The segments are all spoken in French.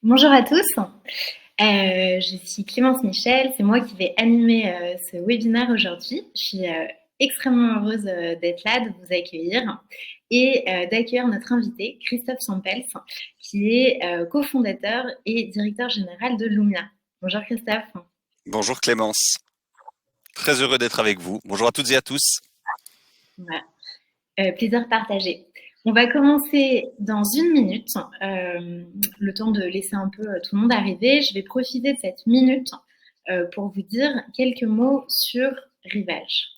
Bonjour à tous, je suis Clémence Michel, c'est moi qui vais animer ce webinaire aujourd'hui. Je suis extrêmement heureuse d'être là, de vous accueillir et d'accueillir notre invité, Christophe Sampels, qui est cofondateur et directeur général de Lumia. Bonjour Christophe. Bonjour Clémence, très heureux d'être avec vous. Bonjour à toutes et à tous. Voilà. Plaisir partagé. On va commencer dans une minute, le temps de laisser un peu tout le monde arriver. Je vais profiter de cette minute pour vous dire quelques mots sur Rivage.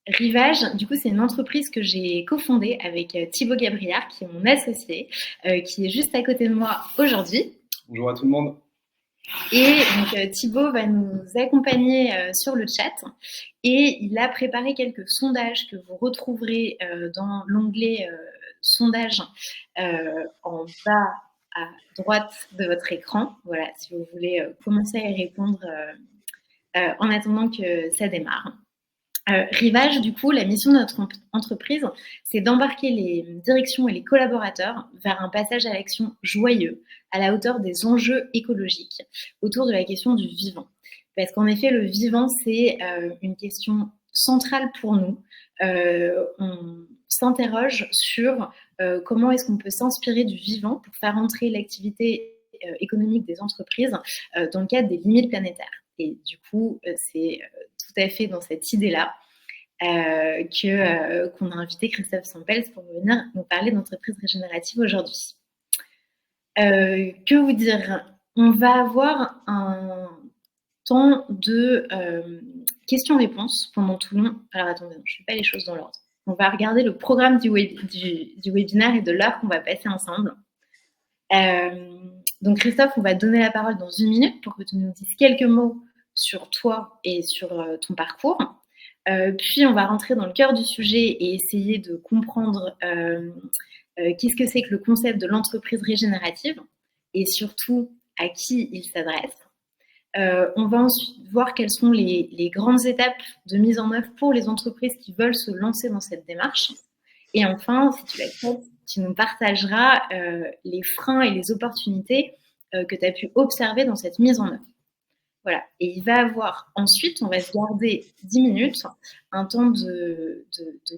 Rivage, du coup, c'est une entreprise que j'ai cofondée avec Thibaut Gabriard, qui est mon associé, qui est juste à côté de moi aujourd'hui. Bonjour à tout le monde. Et donc Thibaut va nous accompagner sur le chat et il a préparé quelques sondages que vous retrouverez dans l'onglet sondages en bas à droite de votre écran. Voilà, si vous voulez commencer à y répondre en attendant que ça démarre. Rivage, du coup, la mission de notre entreprise, c'est d'embarquer les directions et les collaborateurs vers un passage à l'action joyeux, à la hauteur des enjeux écologiques, autour de la question du vivant. Parce qu'en effet, le vivant, c'est une question centrale pour nous. On s'interroge sur comment est-ce qu'on peut s'inspirer du vivant pour faire entrer l'activité économique des entreprises dans le cadre des limites planétaires. Et du coup, c'est tout à fait dans cette idée-là qu'on a invité Christophe Sampels pour venir nous parler d'entreprise régénérative aujourd'hui. Que vous dire? On va avoir un temps de questions-réponses pendant tout le long. Alors attendez, je ne fais pas les choses dans l'ordre. On va regarder le programme du webinaire et de l'heure qu'on va passer ensemble. Donc Christophe, on va te donner la parole dans une minute pour que tu nous dises quelques mots sur toi et sur ton parcours. Puis on va rentrer dans le cœur du sujet et essayer de comprendre qu'est-ce que c'est que le concept de l'entreprise régénérative et surtout à qui il s'adresse. On va ensuite voir quelles sont les grandes étapes de mise en œuvre pour les entreprises qui veulent se lancer dans cette démarche. Et enfin, si tu l'acceptes, tu nous partageras les freins et les opportunités que tu as pu observer dans cette mise en œuvre. Voilà. Et il va avoir ensuite, on va se garder 10 minutes, un temps de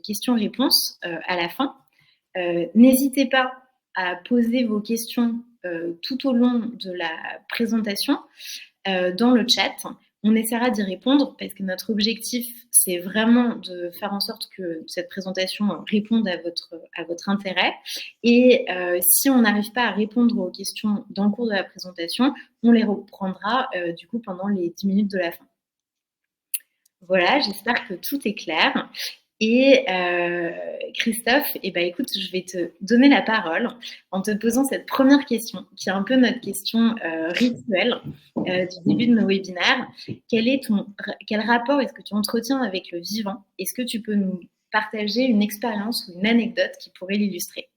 questions-réponses à la fin. N'hésitez pas à poser vos questions tout au long de la présentation dans le chat. On essaiera d'y répondre parce que notre objectif, c'est vraiment de faire en sorte que cette présentation réponde à votre intérêt. Et si on n'arrive pas à répondre aux questions dans le cours de la présentation, on les reprendra du coup pendant les 10 minutes de la fin. Voilà, j'espère que tout est clair. Et Christophe, écoute, je vais te donner la parole en te posant cette première question, qui est un peu notre question rituelle du début de nos webinaires. Quel rapport est-ce que tu entretiens avec le vivant? Est-ce que tu peux nous partager une expérience ou une anecdote qui pourrait l'illustrer?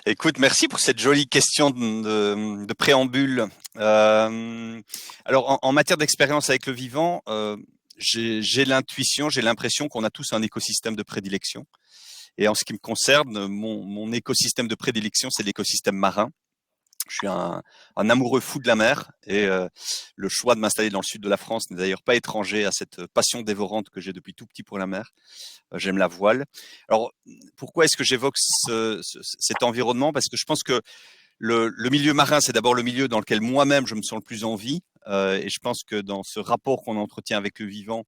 Écoute, merci pour cette jolie question de préambule. Alors, en matière d'expérience avec le vivant, j'ai l'intuition, j'ai l'impression qu'on a tous un écosystème de prédilection. Et en ce qui me concerne, mon écosystème de prédilection, c'est l'écosystème marin. Je suis un amoureux fou de la mer et le choix de m'installer dans le sud de la France n'est d'ailleurs pas étranger à cette passion dévorante que j'ai depuis tout petit pour la mer. J'aime la voile. Alors, pourquoi est-ce que j'évoque cet environnement? Parce que je pense que le milieu marin, c'est d'abord le milieu dans lequel moi-même je me sens le plus en vie. Et je pense que dans ce rapport qu'on entretient avec le vivant,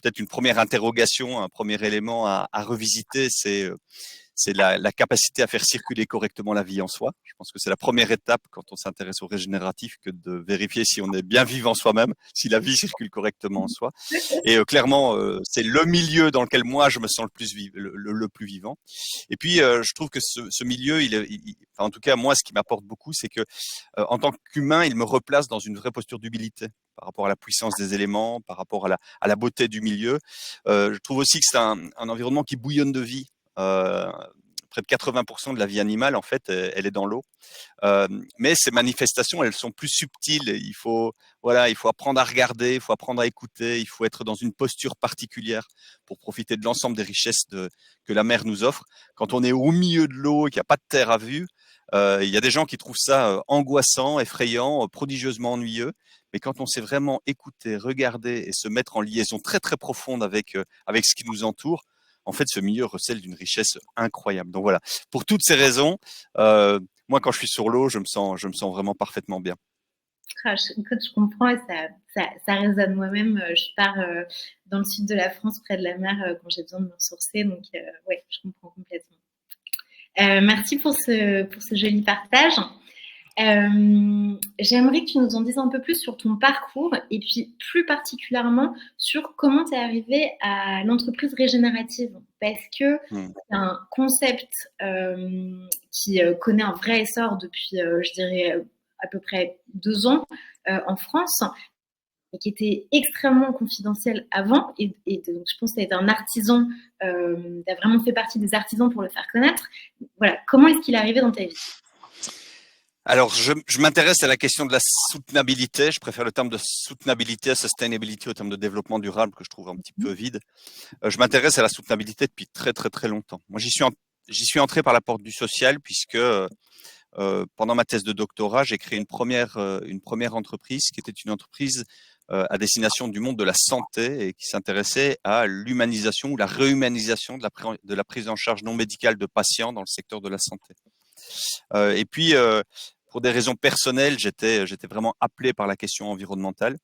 peut-être une première interrogation, un premier élément à revisiter, c'est la capacité à faire circuler correctement la vie en soi. Je pense que c'est la première étape quand on s'intéresse au régénératif que de vérifier si on est bien vivant soi-même, si la vie circule correctement en soi. Et clairement, c'est le milieu dans lequel moi je me sens le plus vivant. Et puis, je trouve que ce milieu, enfin, en tout cas moi, ce qui m'apporte beaucoup, c'est que en tant qu'humain, il me replace dans une vraie posture d'humilité par rapport à la puissance des éléments, par rapport à la beauté du milieu. Je trouve aussi que c'est un environnement qui bouillonne de vie. près de 80% de la vie animale, en fait, elle est dans l'eau. Mais ces manifestations, elles sont plus subtiles. Il faut apprendre à regarder, il faut apprendre à écouter, il faut être dans une posture particulière pour profiter de l'ensemble des richesses que la mer nous offre. Quand on est au milieu de l'eau et qu'il n'y a pas de terre à vue, il y a des gens qui trouvent ça angoissant, effrayant, prodigieusement ennuyeux. Mais quand on sait vraiment écouter, regarder et se mettre en liaison très très profonde avec ce qui nous entoure, en fait, ce milieu recèle d'une richesse incroyable. Donc voilà, pour toutes ces raisons, moi, quand je suis sur l'eau, je me sens vraiment parfaitement bien. Écoute, je comprends et ça résonne moi-même. Je pars dans le sud de la France, près de la mer, quand j'ai besoin de me ressourcer. Donc, ouais, je comprends complètement. Merci pour ce joli partage. J'aimerais que tu nous en dises un peu plus sur ton parcours et puis plus particulièrement sur comment tu es arrivé à l'entreprise régénérative. Parce que c'est un concept qui connaît un vrai essor depuis, je dirais, à peu près 2 ans en France et qui était extrêmement confidentiel avant. Et donc, je pense que tu été un artisan, tu as vraiment fait partie des artisans pour le faire connaître. Voilà, comment est-ce qu'il est arrivé dans ta vie? Alors, je m'intéresse à la question de la soutenabilité. Je préfère le terme de soutenabilité, sustainability, au terme de développement durable que je trouve un petit peu vide. Je m'intéresse à la soutenabilité depuis très très très longtemps. Moi, j'y suis entré par la porte du social puisque pendant ma thèse de doctorat, j'ai créé une première entreprise qui était une entreprise à destination du monde de la santé et qui s'intéressait à l'humanisation ou la réhumanisation de la prise en charge non médicale de patients dans le secteur de la santé. Et puis, pour des raisons personnelles, j'étais vraiment appelé par la question environnementale.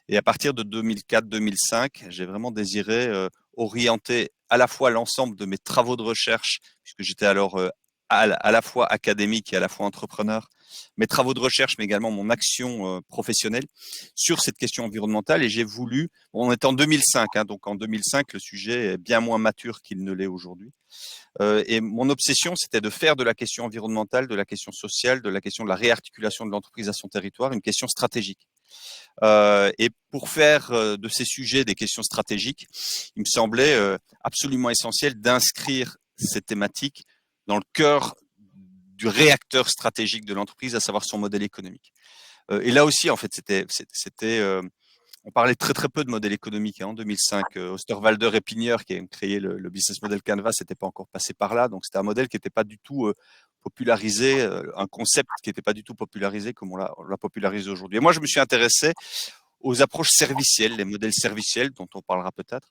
Et à partir de 2004-2005, j'ai vraiment désiré orienter à la fois l'ensemble de mes travaux de recherche, puisque j'étais alors à la fois académique et à la fois entrepreneur, mes travaux de recherche, mais également mon action professionnelle sur cette question environnementale. Et j'ai voulu, on est en 2005, hein, donc en 2005, le sujet est bien moins mature qu'il ne l'est aujourd'hui. Et mon obsession, c'était de faire de la question environnementale, de la question sociale, de la question de la réarticulation de l'entreprise à son territoire, une question stratégique. Et pour faire de ces sujets des questions stratégiques, il me semblait absolument essentiel d'inscrire ces thématiques dans le cœur du réacteur stratégique de l'entreprise, à savoir son modèle économique. Et là aussi, en fait, on parlait très très peu de modèle économique en 2005. Osterwalder et Pigner, qui a créé le business model Canvas, n'était pas encore passé par là. Donc c'était un modèle qui n'était pas du tout popularisé, un concept qui n'était pas du tout popularisé comme on l'a popularisé aujourd'hui. Et moi, je me suis intéressé aux approches servicielles, les modèles serviciels dont on parlera peut-être,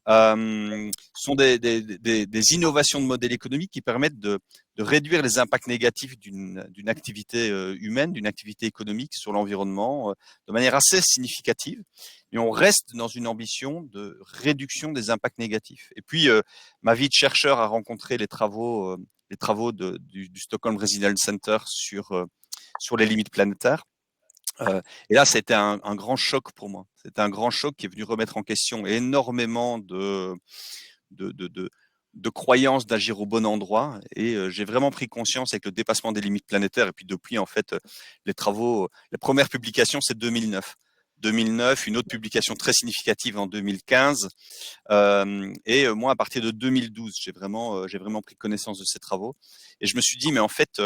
sont des innovations de modèles économiques qui permettent de réduire les impacts négatifs d'une activité humaine, d'une activité économique sur l'environnement de manière assez significative. Et on reste dans une ambition de réduction des impacts négatifs. Et puis, ma vie de chercheur a rencontré les travaux du Stockholm Resilience Center sur les limites planétaires. Et là, c'était un grand choc pour moi. C'était un grand choc qui est venu remettre en question énormément de, de, de, de croyances d'agir au bon endroit. Et j'ai vraiment pris conscience avec le dépassement des limites planétaires. Et puis depuis, en fait, la première publication, c'est 2009. 2009, une autre publication très significative en 2015. Et moi, à partir de 2012, j'ai vraiment pris connaissance de ces travaux. Et je me suis dit, mais en fait,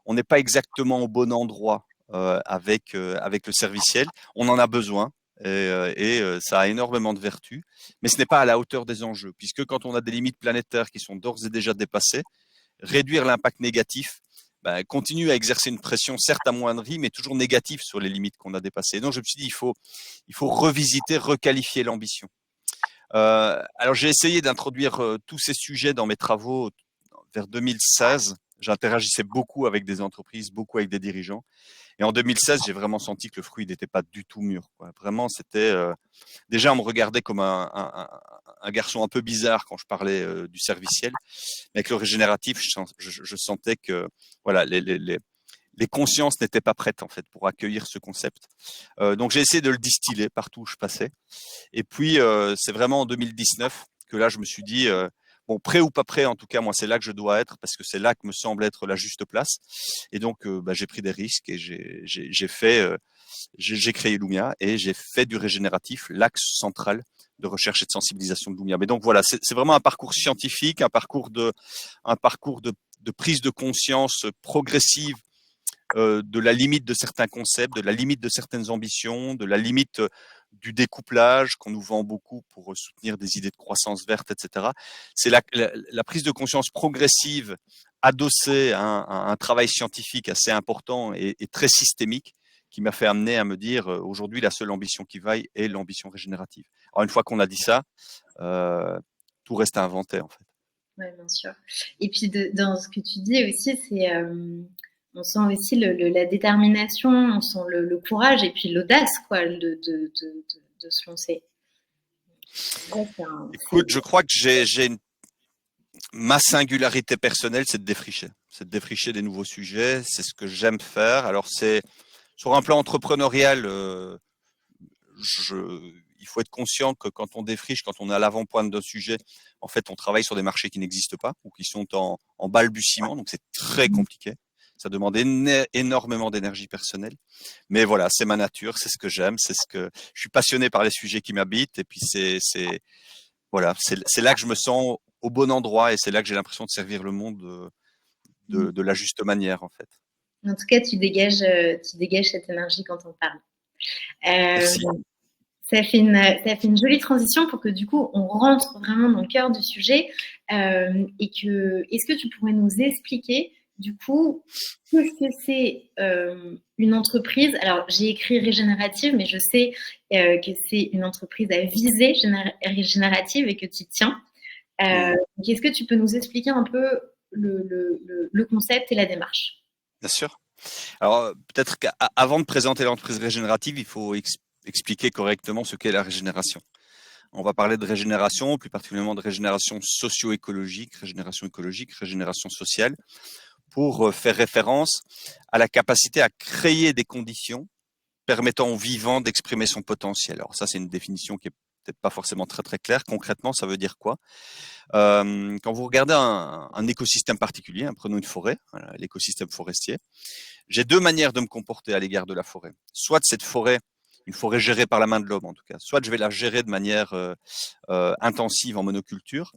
on n'est pas exactement au bon endroit avec le serviciel. On en a besoin et ça a énormément de vertus, mais ce n'est pas à la hauteur des enjeux, puisque quand on a des limites planétaires qui sont d'ores et déjà dépassées, réduire l'impact négatif continue à exercer une pression certes amoindrie, mais toujours négative sur les limites qu'on a dépassées. Donc je me suis dit, il faut revisiter, requalifier l'ambition. Alors j'ai essayé d'introduire tous ces sujets dans mes travaux vers 2016. J'interagissais beaucoup avec des entreprises, beaucoup avec des dirigeants. Et en 2016, j'ai vraiment senti que le fruit n'était pas du tout mûr, quoi. Vraiment, c'était déjà on me regardait comme un garçon un peu bizarre quand je parlais du serviciel. Mais avec le régénératif, je sentais que voilà, les consciences n'étaient pas prêtes en fait pour accueillir ce concept. Donc j'ai essayé de le distiller partout où je passais. Et puis c'est vraiment en 2019 que là je me suis dit bon, prêt ou pas prêt, en tout cas, moi, c'est là que je dois être parce que c'est là que me semble être la juste place. Et donc, j'ai pris des risques et j'ai créé Lumia et j'ai fait du régénératif l'axe central de recherche et de sensibilisation de Lumia. Mais donc voilà, c'est vraiment un parcours scientifique, un parcours de prise de conscience progressive de la limite de certains concepts, de la limite de certaines ambitions, de la limite du découplage qu'on nous vend beaucoup pour soutenir des idées de croissance verte, etc. C'est la prise de conscience progressive adossée à un travail scientifique assez important et très systémique qui m'a fait amener à me dire aujourd'hui la seule ambition qui vaille est l'ambition régénérative. Alors une fois qu'on a dit ça, tout reste à inventer en fait. Oui, bien sûr. Et puis dans ce que tu dis aussi, on sent aussi la détermination, on sent le courage et puis l'audace quoi, de se lancer. Ouais, Écoute, je crois que ma singularité personnelle, c'est de défricher. C'est de défricher des nouveaux sujets. C'est ce que j'aime faire. Alors, c'est sur un plan entrepreneurial, il faut être conscient que quand on défriche, quand on est à l'avant-pointe d'un sujet, en fait, on travaille sur des marchés qui n'existent pas ou qui sont en balbutiement. Donc, c'est très compliqué. Ça demande énormément d'énergie personnelle. Mais voilà, c'est ma nature, c'est ce que j'aime, je suis passionné par les sujets qui m'habitent. Et puis, voilà, c'est là que je me sens au bon endroit et c'est là que j'ai l'impression de servir le monde de la juste manière, en fait. En tout cas, tu dégages cette énergie quand on parle. Merci. Ça fait une jolie transition pour que du coup, on rentre vraiment dans le cœur du sujet. Est-ce que tu pourrais nous expliquer du coup qu'est-ce que c'est une entreprise? Alors, j'ai écrit régénérative, mais je sais que c'est une entreprise à visée régénérative et que tu y tiens. Donc, est-ce que tu peux nous expliquer un peu le concept et la démarche? Bien sûr. Alors, peut-être qu'avant de présenter l'entreprise régénérative, il faut expliquer correctement ce qu'est la régénération. On va parler de régénération, plus particulièrement de régénération socio-écologique, régénération sociale, pour faire référence à la capacité à créer des conditions permettant au vivant d'exprimer son potentiel. Alors ça, c'est une définition qui est peut-être pas forcément très très claire. Concrètement, ça veut dire quoi? Quand vous regardez un écosystème particulier, prenons une forêt, voilà, l'écosystème forestier, j'ai deux manières de me comporter à l'égard de la forêt. Soit cette forêt, une forêt gérée par la main de l'homme en tout cas, soit je vais la gérer de manière intensive en monoculture.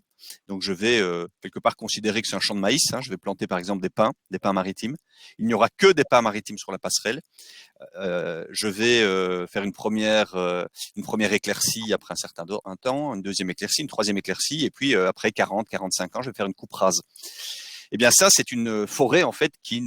Donc je vais quelque part considérer que c'est un champ de maïs. Je vais planter par exemple des pins maritimes. Il n'y aura que des pins maritimes sur la passerelle. Je vais faire une première éclaircie après un temps, une deuxième éclaircie, une troisième éclaircie, et puis après 40-45 ans, je vais faire une coupe rase. Eh bien ça, c'est une forêt en fait qui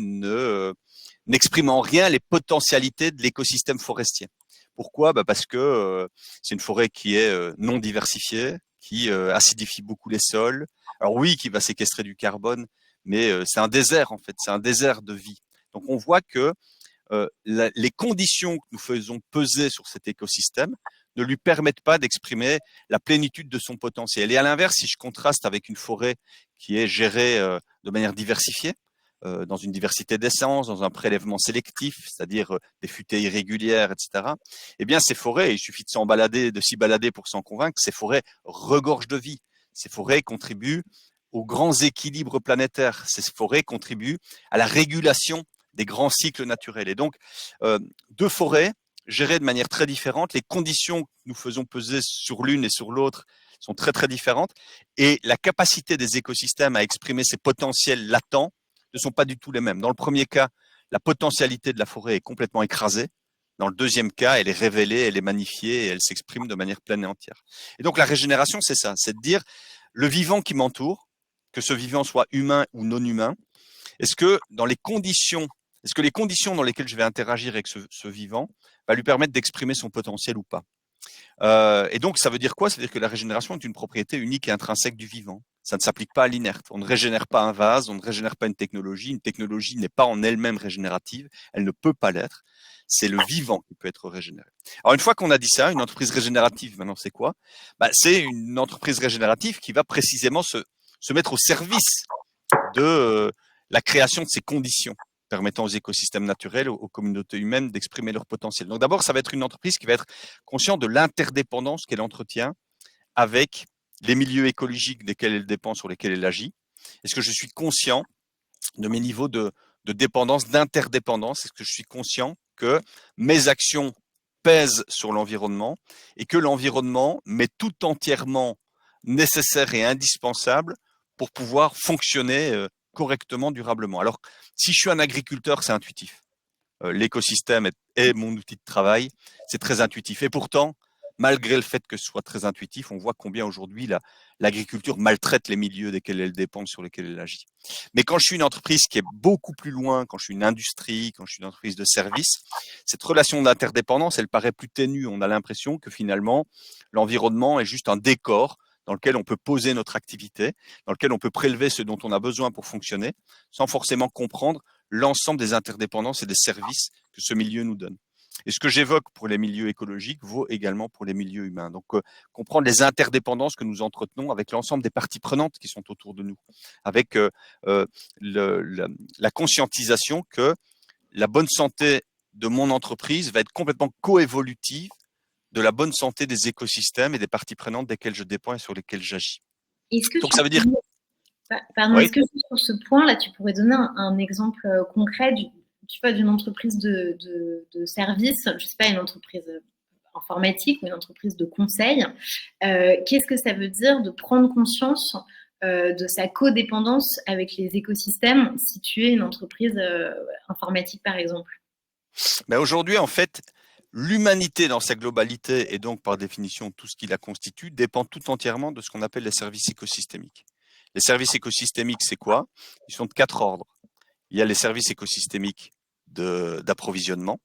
n'exprime en rien les potentialités de l'écosystème forestier. Pourquoi? Parce que c'est une forêt qui est non diversifiée, qui acidifie beaucoup les sols. Alors oui, qui va séquestrer du carbone, mais c'est un désert en fait, c'est un désert de vie. Donc on voit que les conditions que nous faisons peser sur cet écosystème ne lui permettent pas d'exprimer la plénitude de son potentiel. Et à l'inverse, si je contraste avec une forêt qui est gérée de manière diversifiée, dans une diversité d'essences, dans un prélèvement sélectif, c'est-à-dire des futaies irrégulières, etc. Eh bien, ces forêts, il suffit de s'y balader pour s'en convaincre, ces forêts regorgent de vie. Ces forêts contribuent aux grands équilibres planétaires. Ces forêts contribuent à la régulation des grands cycles naturels. Et donc, deux forêts gérées de manière très différente, les conditions que nous faisons peser sur l'une et sur l'autre sont très très différentes, et la capacité des écosystèmes à exprimer ces potentiels latents ne sont pas du tout les mêmes. Dans le premier cas, la potentialité de la forêt est complètement écrasée. Dans le deuxième cas, elle est révélée, elle est magnifiée et elle s'exprime de manière pleine et entière. Et donc la régénération, c'est ça, c'est de dire le vivant qui m'entoure, que ce vivant soit humain ou non humain, est-ce que les conditions dans lesquelles je vais interagir avec ce vivant va lui permettre d'exprimer son potentiel ou pas? Et donc, ça veut dire quoi? Ça veut dire que la régénération est une propriété unique et intrinsèque du vivant. Ça ne s'applique pas à l'inerte. On ne régénère pas un vase, on ne régénère pas une technologie. Une technologie n'est pas en elle-même régénérative, elle ne peut pas l'être. C'est le vivant qui peut être régénéré. Alors, une fois qu'on a dit ça, une entreprise régénérative, maintenant, c'est quoi? C'est une entreprise régénérative qui va précisément se mettre au service de la création de ces conditions permettant aux écosystèmes naturels, aux communautés humaines d'exprimer leur potentiel. Donc d'abord, ça va être une entreprise qui va être consciente de l'interdépendance qu'elle entretient avec les milieux écologiques desquels elle dépend, sur lesquels elle agit. Est-ce que je suis conscient de mes niveaux de dépendance, d'interdépendance? Est-ce que je suis conscient que mes actions pèse sur l'environnement et que l'environnement m'est tout entièrement nécessaire et indispensable pour pouvoir fonctionner correctement, durablement. Alors, si je suis un agriculteur, c'est intuitif. L'écosystème est mon outil de travail, c'est très intuitif. Et pourtant, malgré le fait que ce soit très intuitif, on voit combien aujourd'hui l'agriculture maltraite les milieux desquels elle dépend, sur lesquels elle agit. Mais quand je suis une entreprise qui est beaucoup plus loin, quand je suis une industrie, quand je suis une entreprise de service, cette relation d'interdépendance, elle paraît plus ténue. On a l'impression que finalement, l'environnement est juste un décor dans lequel on peut poser notre activité, dans lequel on peut prélever ce dont on a besoin pour fonctionner, sans forcément comprendre l'ensemble des interdépendances et des services que ce milieu nous donne. Et ce que j'évoque pour les milieux écologiques vaut également pour les milieux humains. Donc, comprendre les interdépendances que nous entretenons avec l'ensemble des parties prenantes qui sont autour de nous, avec la conscientisation que la bonne santé de mon entreprise va être complètement coévolutive de la bonne santé des écosystèmes et des parties prenantes desquelles je dépends et sur lesquelles j'agis. Est-ce que Donc, tu ça veut dire… Pardon, Oui. est-ce que sur ce point-là, tu pourrais donner un exemple concret d'une entreprise de service, je ne sais pas, une entreprise informatique ou une entreprise de conseil. Qu'est-ce que ça veut dire de prendre conscience de sa codépendance avec les écosystèmes si tu es une entreprise informatique, par exemple? Mais aujourd'hui, en fait, l'humanité dans sa globalité, et donc par définition tout ce qui la constitue, dépend tout entièrement de ce qu'on appelle les services écosystémiques. Les services écosystémiques, c'est quoi? Ils sont de 4 ordres. Il y a les services écosystémiques d'approvisionnement.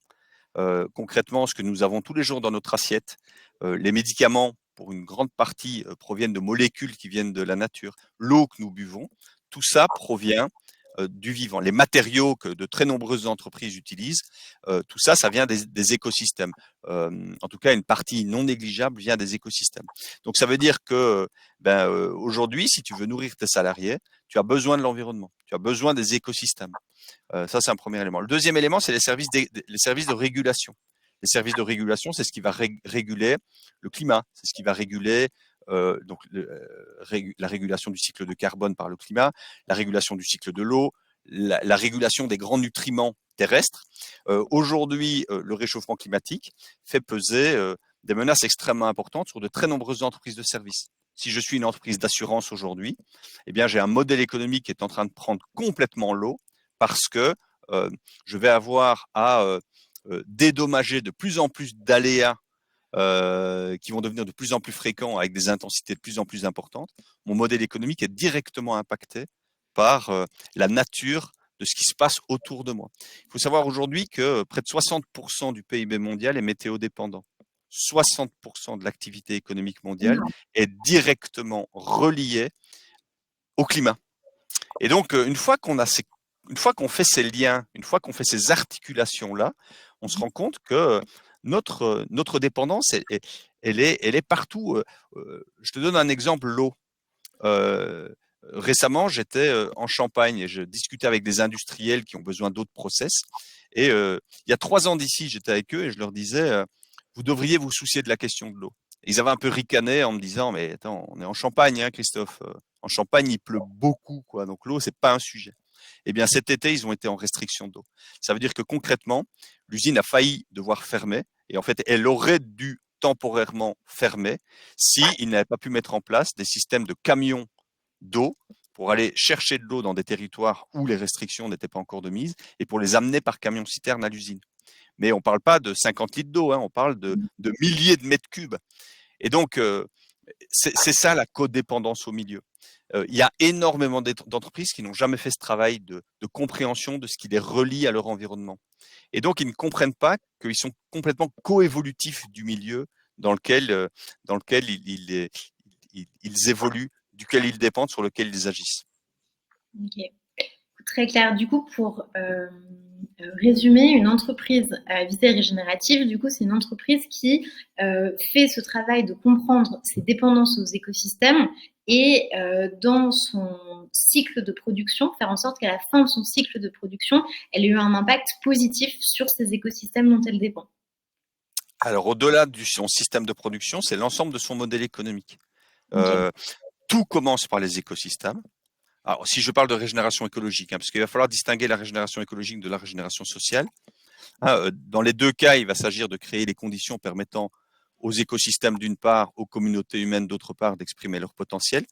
Concrètement, ce que nous avons tous les jours dans notre assiette, les médicaments, pour une grande partie, proviennent de molécules qui viennent de la nature. L'eau que nous buvons, tout ça provient du vivant. Les matériaux que de très nombreuses entreprises utilisent, tout ça, ça vient des écosystèmes. En tout cas, une partie non négligeable vient des écosystèmes. Donc, ça veut dire que aujourd'hui, si tu veux nourrir tes salariés, tu as besoin de l'environnement, tu as besoin des écosystèmes. Ça, c'est un premier élément. Le deuxième élément, c'est les services de régulation. Les services de régulation, c'est ce qui va réguler le climat, c'est ce qui va réguler la régulation du cycle de carbone par le climat, la régulation du cycle de l'eau, la régulation des grands nutriments terrestres. Aujourd'hui, le réchauffement climatique fait peser des menaces extrêmement importantes sur de très nombreuses entreprises de services. Si je suis une entreprise d'assurance aujourd'hui, eh bien, j'ai un modèle économique qui est en train de prendre complètement l'eau parce que je vais avoir à dédommager de plus en plus d'aléas qui vont devenir de plus en plus fréquents avec des intensités de plus en plus importantes. Mon modèle économique est directement impacté par la nature de ce qui se passe autour de moi. Il faut savoir aujourd'hui que près de 60% du PIB mondial est météo-dépendant. 60% de l'activité économique mondiale est directement reliée au climat. Et donc, une fois qu'on fait ces liens, une fois qu'on fait ces articulations-là, on se rend compte que notre dépendance, elle est partout. Je te donne un exemple, l'eau. Récemment, j'étais en Champagne et je discutais avec des industriels qui ont besoin d'autres process. Et il y a 3 ans d'ici, j'étais avec eux et je leur disais, vous devriez vous soucier de la question de l'eau. Ils avaient un peu ricané en me disant, mais attends, on est en Champagne, hein, Christophe. En Champagne, il pleut beaucoup, quoi. Donc l'eau, c'est pas un sujet. Eh bien, cet été, ils ont été en restriction d'eau. Ça veut dire que concrètement, l'usine a failli devoir fermer. Et en fait, elle aurait dû temporairement fermer s'ils n'avaient pas pu mettre en place des systèmes de camions d'eau pour aller chercher de l'eau dans des territoires où les restrictions n'étaient pas encore de mise et pour les amener par camion-citerne à l'usine. Mais on ne parle pas de 50 litres d'eau, hein, on parle de milliers de mètres cubes. Et donc, c'est ça la codépendance au milieu. Il y a énormément d'entreprises qui n'ont jamais fait ce travail de compréhension de ce qui les relie à leur environnement. Et donc, ils ne comprennent pas qu'ils sont complètement coévolutifs du milieu dans lequel ils évoluent, duquel ils dépendent, sur lequel ils agissent. Ok, très clair. Du coup, pour résumer, une entreprise à visée régénérative, du coup, c'est une entreprise qui fait ce travail de comprendre ses dépendances aux écosystèmes et dans son cycle de production, faire en sorte qu'à la fin de son cycle de production, elle ait eu un impact positif sur ces écosystèmes dont elle dépend. Alors, au-delà de son système de production, c'est l'ensemble de son modèle économique. Okay. Tout commence par les écosystèmes. Alors, si je parle de régénération écologique, hein, parce qu'il va falloir distinguer la régénération écologique de la régénération sociale. Dans les deux cas, il va s'agir de créer les conditions permettant aux écosystèmes d'une part, aux communautés humaines d'autre part, d'exprimer leur potentiel.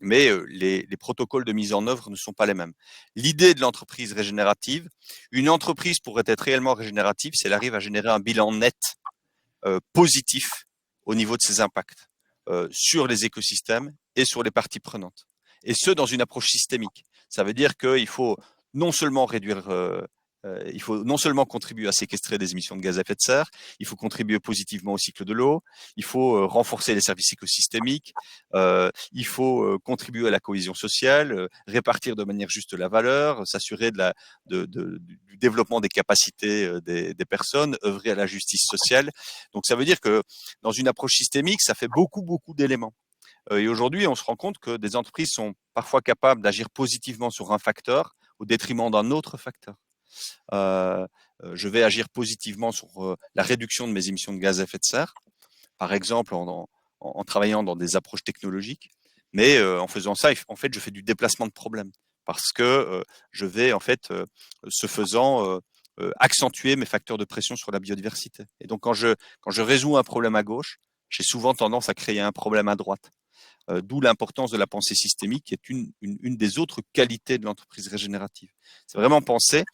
Mais les protocoles de mise en œuvre ne sont pas les mêmes. L'idée de l'entreprise régénérative, une entreprise pourrait être réellement régénérative si elle arrive à générer un bilan net positif au niveau de ses impacts sur les écosystèmes et sur les parties prenantes. Et ce, dans une approche systémique. Ça veut dire qu'il faut non seulement réduire il faut non seulement contribuer à séquestrer des émissions de gaz à effet de serre, il faut contribuer positivement au cycle de l'eau, il faut renforcer les services écosystémiques, il faut contribuer à la cohésion sociale, répartir de manière juste la valeur, s'assurer du développement des capacités des personnes, œuvrer à la justice sociale. Donc ça veut dire que dans une approche systémique, ça fait beaucoup, beaucoup d'éléments. Et aujourd'hui, on se rend compte que des entreprises sont parfois capables d'agir positivement sur un facteur au détriment d'un autre facteur. Je vais agir positivement sur la réduction de mes émissions de gaz à effet de serre, par exemple en travaillant dans des approches technologiques, mais en faisant ça, en fait, je fais du déplacement de problème parce que je vais, en fait, ce faisant, accentuer mes facteurs de pression sur la biodiversité. Et donc, quand je résous un problème à gauche, j'ai souvent tendance à créer un problème à droite. D'où l'importance de la pensée systémique, qui est une des autres qualités de l'entreprise régénérative. C'est vraiment penser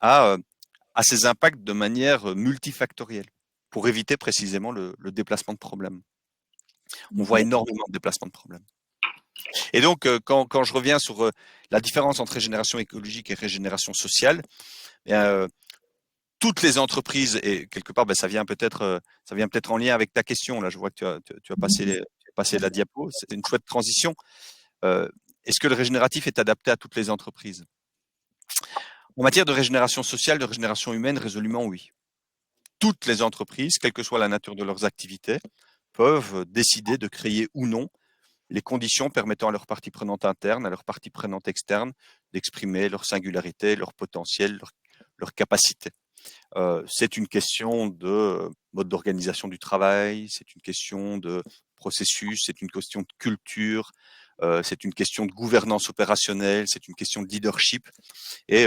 à ces impacts de manière multifactorielle pour éviter précisément le déplacement de problèmes. On voit énormément de déplacements de problèmes. Et donc, quand je reviens sur la différence entre régénération écologique et régénération sociale, toutes les entreprises, et quelque part, ça vient peut-être en lien avec ta question. Là, je vois que tu as passé la diapo. C'est une chouette transition. Est-ce que le régénératif est adapté à toutes les entreprises? En matière de régénération sociale, de régénération humaine, résolument oui. Toutes les entreprises, quelle que soit la nature de leurs activités, peuvent décider de créer ou non les conditions permettant à leurs parties prenantes internes, à leurs parties prenantes externes, d'exprimer leur singularité, leur potentiel, leur capacité. C'est une question de mode d'organisation du travail, c'est une question de processus, c'est une question de culture, c'est une question de gouvernance opérationnelle, c'est une question de leadership. Et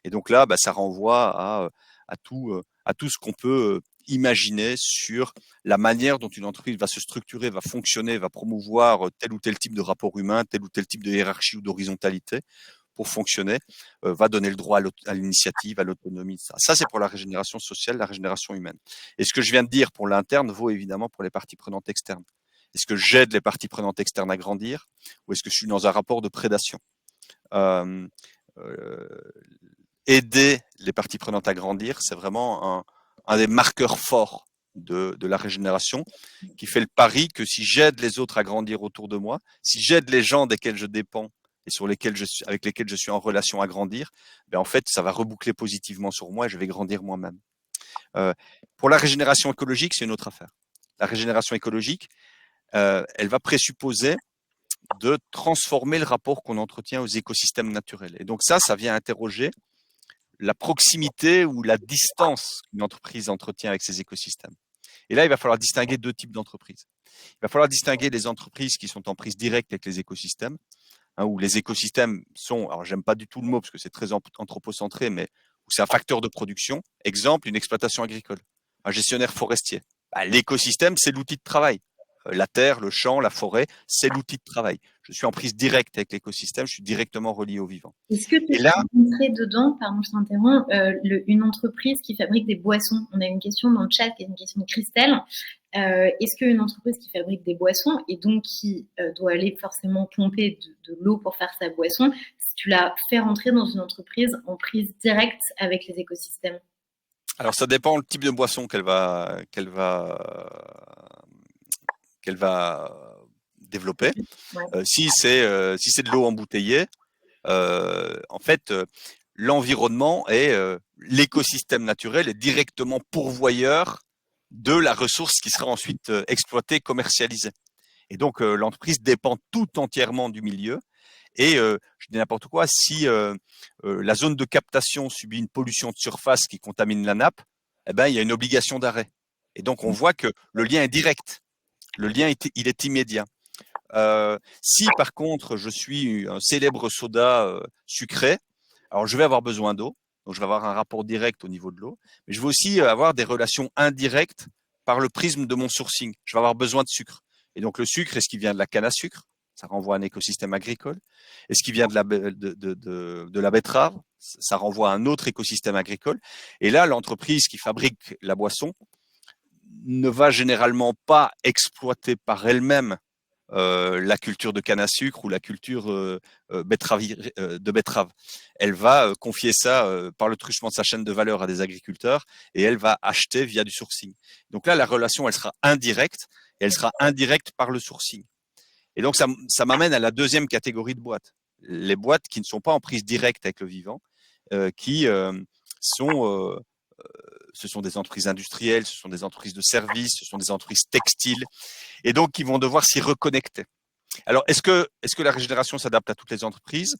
donc là, ça renvoie à tout ce qu'on peut imaginer sur la manière dont une entreprise va se structurer, va fonctionner, va promouvoir tel ou tel type de rapport humain, tel ou tel type de hiérarchie ou d'horizontalité pour fonctionner, va donner le droit à l'initiative, à l'autonomie. Ça, c'est pour la régénération sociale, la régénération humaine. Et ce que je viens de dire pour l'interne vaut évidemment pour les parties prenantes externes. Est-ce que j'aide les parties prenantes externes à grandir ou est-ce que je suis dans un rapport de prédation? Aider les parties prenantes à grandir, c'est vraiment un des marqueurs forts de la régénération, qui fait le pari que si j'aide les autres à grandir autour de moi, si j'aide les gens desquels je dépends et avec lesquels je suis en relation à grandir, en fait, ça va reboucler positivement sur moi et je vais grandir moi-même. Pour la régénération écologique, c'est une autre affaire. La régénération écologique, elle va présupposer de transformer le rapport qu'on entretient aux écosystèmes naturels. Et donc ça vient interroger la proximité ou la distance qu'une entreprise entretient avec ses écosystèmes. Et là, il va falloir distinguer deux types d'entreprises. Il va falloir distinguer les entreprises qui sont en prise directe avec les écosystèmes, où les écosystèmes sont, alors j'aime pas du tout le mot parce que c'est très anthropocentré, mais où c'est un facteur de production. Exemple, une exploitation agricole, un gestionnaire forestier. L'écosystème, c'est l'outil de travail. La terre, le champ, la forêt, c'est l'outil de travail. Je suis en prise directe avec l'écosystème, je suis directement relié au vivant. Est-ce que tu as rencontré dedans, pardon, je t'interromps, une entreprise qui fabrique des boissons? On a une question dans le chat, qui est une question de Christelle. Est-ce qu'une entreprise qui fabrique des boissons et donc qui doit aller forcément pomper de l'eau pour faire sa boisson, si tu la fais rentrer dans une entreprise en prise directe avec les écosystèmes? Alors ça dépend le type de boisson qu'elle va développer. Ouais. Si c'est de l'eau embouteillée, en fait, l'environnement et l'écosystème naturel est directement pourvoyeur de la ressource qui sera ensuite exploitée, commercialisée. Et donc l'entreprise dépend tout entièrement du milieu. Et je dis n'importe quoi, si la zone de captation subit une pollution de surface qui contamine la nappe, il y a une obligation d'arrêt. Et donc on voit que le lien est direct, le lien il est immédiat. Si par contre je suis un célèbre soda sucré, alors je vais avoir besoin d'eau, Donc, je vais avoir un rapport direct au niveau de l'eau, mais je vais aussi avoir des relations indirectes par le prisme de mon sourcing. Je vais avoir besoin de sucre. Et donc, le sucre, est-ce qu'il vient de la canne à sucre? Ça renvoie à un écosystème agricole. Est-ce qu'il vient de la betterave? Ça renvoie à un autre écosystème agricole. Et là, l'entreprise qui fabrique la boisson ne va généralement pas exploiter par elle-même la culture de canne à sucre ou la culture de betterave. Elle va confier ça par le truchement de sa chaîne de valeur à des agriculteurs et elle va acheter via du sourcing. Donc là, la relation, elle sera indirecte et elle sera indirecte par le sourcing. Et donc, ça m'amène à la deuxième catégorie de boîtes. Les boîtes qui ne sont pas en prise directe avec le vivant, qui sont ce sont des entreprises industrielles, ce sont des entreprises de services, ce sont des entreprises textiles, et donc qui vont devoir s'y reconnecter. Alors, est-ce que la régénération s'adapte à toutes les entreprises?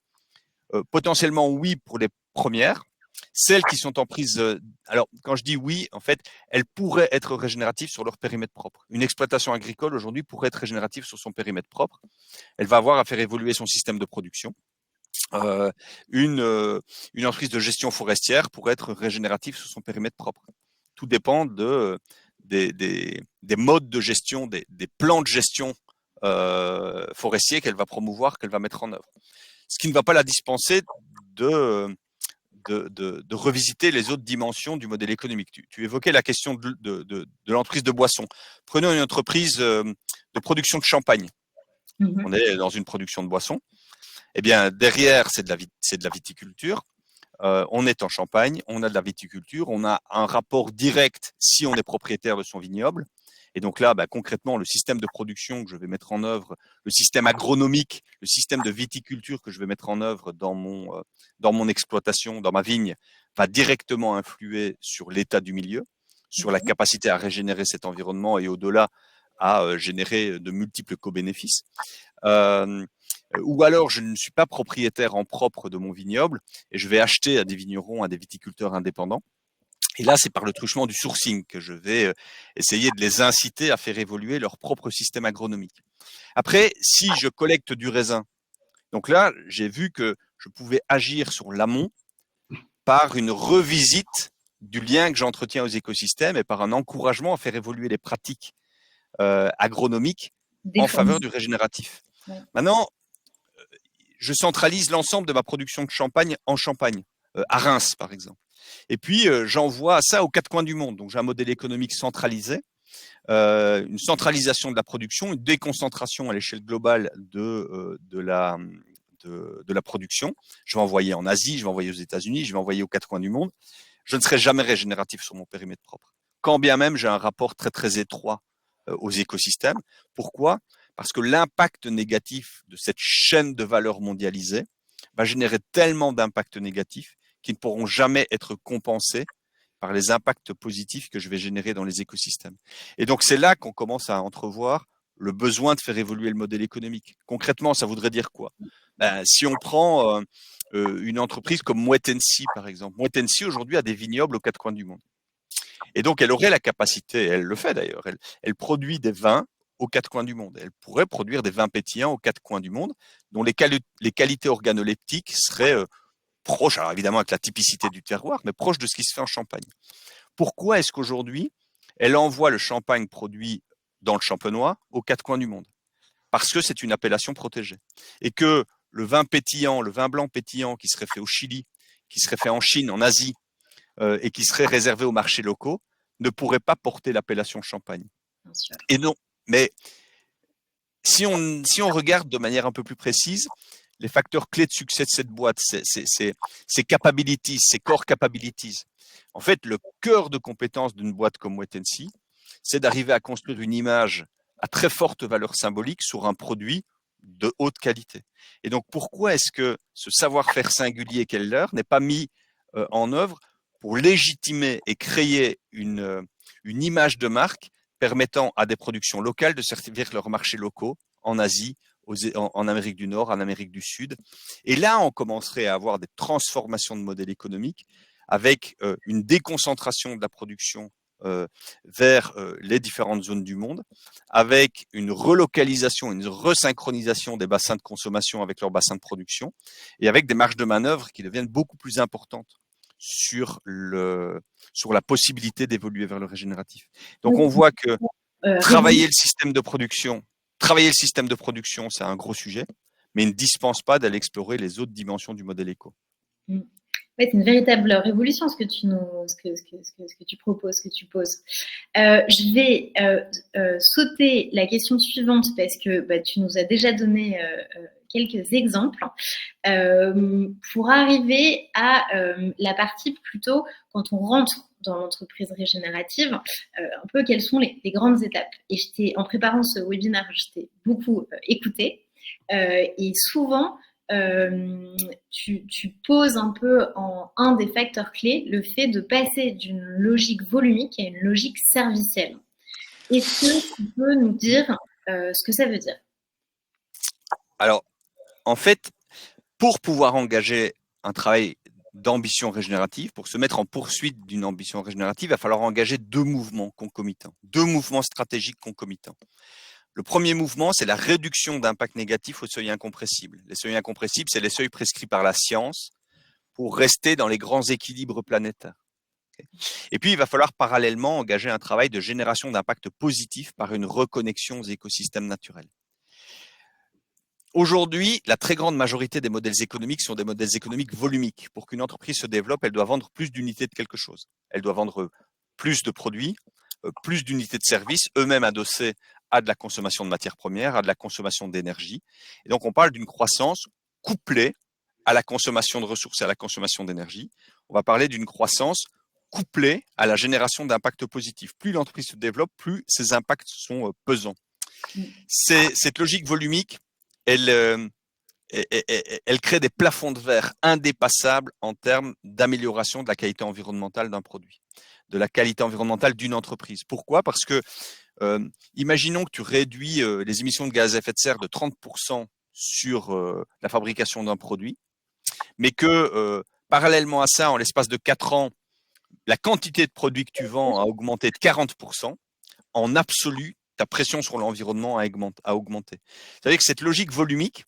Potentiellement oui pour les premières. Celles qui sont en prise, alors quand je dis oui, en fait, elles pourraient être régénératives sur leur périmètre propre. Une exploitation agricole aujourd'hui pourrait être régénérative sur son périmètre propre. Elle va avoir à faire évoluer son système de production. Une entreprise de gestion forestière pourrait être régénérative sur son périmètre propre. Tout dépend des modes de gestion, des plans de gestion forestiers qu'elle va promouvoir, qu'elle va mettre en œuvre. Ce qui ne va pas la dispenser de revisiter les autres dimensions du modèle économique. Tu évoquais la question de l'entreprise de boissons. Prenons une entreprise de production de champagne. On est dans une production de boissons. Eh bien, derrière, c'est de la viticulture. On est en Champagne, on a de la viticulture, on a un rapport direct si on est propriétaire de son vignoble. Et donc là, concrètement, le système de production que je vais mettre en œuvre, le système agronomique, le système de viticulture que je vais mettre en œuvre dans mon exploitation, dans ma vigne, va directement influer sur l'état du milieu, sur la capacité à régénérer cet environnement et au-delà à générer de multiples co-bénéfices. Ou alors je ne suis pas propriétaire en propre de mon vignoble et je vais acheter à des vignerons, à des viticulteurs indépendants. Et là, c'est par le truchement du sourcing que je vais essayer de les inciter à faire évoluer leur propre système agronomique. Après, si je collecte du raisin, donc là, j'ai vu que je pouvais agir sur l'amont par une revisite du lien que j'entretiens aux écosystèmes et par un encouragement à faire évoluer les pratiques agronomiques en faveur du régénératif. Ouais. Maintenant, je centralise l'ensemble de ma production de champagne en Champagne, à Reims par exemple. Et puis, j'envoie ça aux quatre coins du monde. Donc, j'ai un modèle économique centralisé, une centralisation de la production, une déconcentration à l'échelle globale de la production. Je vais envoyer en Asie, je vais envoyer aux États-Unis, je vais envoyer aux quatre coins du monde. Je ne serai jamais régénératif sur mon périmètre propre. Quand bien même, j'ai un rapport très, très étroit aux écosystèmes. Pourquoi ? Parce que l'impact négatif de cette chaîne de valeur mondialisée va générer tellement d'impacts négatifs qui ne pourront jamais être compensés par les impacts positifs que je vais générer dans les écosystèmes. Et donc, c'est là qu'on commence à entrevoir le besoin de faire évoluer le modèle économique. Concrètement, ça voudrait dire quoi ? Si on prend une entreprise comme Moët Hennessy, par exemple. Moët Hennessy, aujourd'hui, a des vignobles aux quatre coins du monde. Et donc, elle aurait la capacité, elle le fait d'ailleurs, elle produit des vins aux quatre coins du monde. Elle pourrait produire des vins pétillants aux quatre coins du monde, dont les qualités organoleptiques seraient proches, alors évidemment avec la typicité du terroir, mais proches de ce qui se fait en Champagne. Pourquoi est-ce qu'aujourd'hui, elle envoie le champagne produit dans le Champenois aux quatre coins du monde ? Parce que c'est une appellation protégée. Et que le vin pétillant, le vin blanc pétillant qui serait fait au Chili, qui serait fait en Chine, en Asie, et qui serait réservé aux marchés locaux, ne pourrait pas porter l'appellation champagne. Et non, mais si on regarde de manière un peu plus précise, les facteurs clés de succès de cette boîte, c'est capabilities, c'est core capabilities. En fait, le cœur de compétence d'une boîte comme Moët Hennessy, c'est d'arriver à construire une image à très forte valeur symbolique sur un produit de haute qualité. Et donc, pourquoi est-ce que ce savoir-faire singulier qu'est le leur n'est pas mis en œuvre pour légitimer et créer une image de marque permettant à des productions locales de servir leurs marchés locaux en Asie, en Amérique du Nord, en Amérique du Sud. Et là, on commencerait à avoir des transformations de modèles économiques avec une déconcentration de la production vers les différentes zones du monde, avec une relocalisation, une resynchronisation des bassins de consommation avec leurs bassins de production, et avec des marges de manœuvre qui deviennent beaucoup plus importantes sur la possibilité d'évoluer vers le régénératif. Donc on voit que travailler le système de production, c'est un gros sujet, mais il ne dispense pas d'aller explorer les autres dimensions du modèle éco. Ouais, c'est une véritable révolution ce que tu proposes, ce que tu poses. Je vais sauter la question suivante parce que tu nous as déjà donné quelques exemples pour arriver à la partie plutôt quand on rentre dans l'entreprise régénérative, un peu quelles sont les grandes étapes. Et en préparant ce webinaire, je t'ai beaucoup écouté et souvent tu poses un peu en un des facteurs clés le fait de passer d'une logique volumique à une logique servicielle. Est-ce que tu peux nous dire ce que ça veut dire? Alors, en fait, pour pouvoir engager un travail d'ambition régénérative, pour se mettre en poursuite d'une ambition régénérative, il va falloir engager deux mouvements concomitants, deux mouvements stratégiques concomitants. Le premier mouvement, c'est la réduction d'impact négatif aux seuils incompressibles. Les seuils incompressibles, c'est les seuils prescrits par la science pour rester dans les grands équilibres planétaires. Et puis, il va falloir parallèlement engager un travail de génération d'impact positif par une reconnexion aux écosystèmes naturels. Aujourd'hui, la très grande majorité des modèles économiques sont des modèles économiques volumiques. Pour qu'une entreprise se développe, elle doit vendre plus d'unités de quelque chose. Elle doit vendre plus de produits, plus d'unités de services, eux-mêmes adossés à de la consommation de matières premières, à de la consommation d'énergie. Et donc, on parle d'une croissance couplée à la consommation de ressources et à la consommation d'énergie. On va parler d'une croissance couplée à la génération d'impacts positifs. Plus l'entreprise se développe, plus ses impacts sont pesants. Cette logique volumique, elle crée des plafonds de verre indépassables en termes d'amélioration de la qualité environnementale d'un produit, de la qualité environnementale d'une entreprise. Pourquoi? Parce que imaginons que tu réduis les émissions de gaz à effet de serre de 30% sur la fabrication d'un produit, mais que parallèlement à ça, en l'espace de 4 ans, la quantité de produits que tu vends a augmenté de 40%. En absolu, ta pression sur l'environnement a augmenté. C'est-à-dire que cette logique volumique,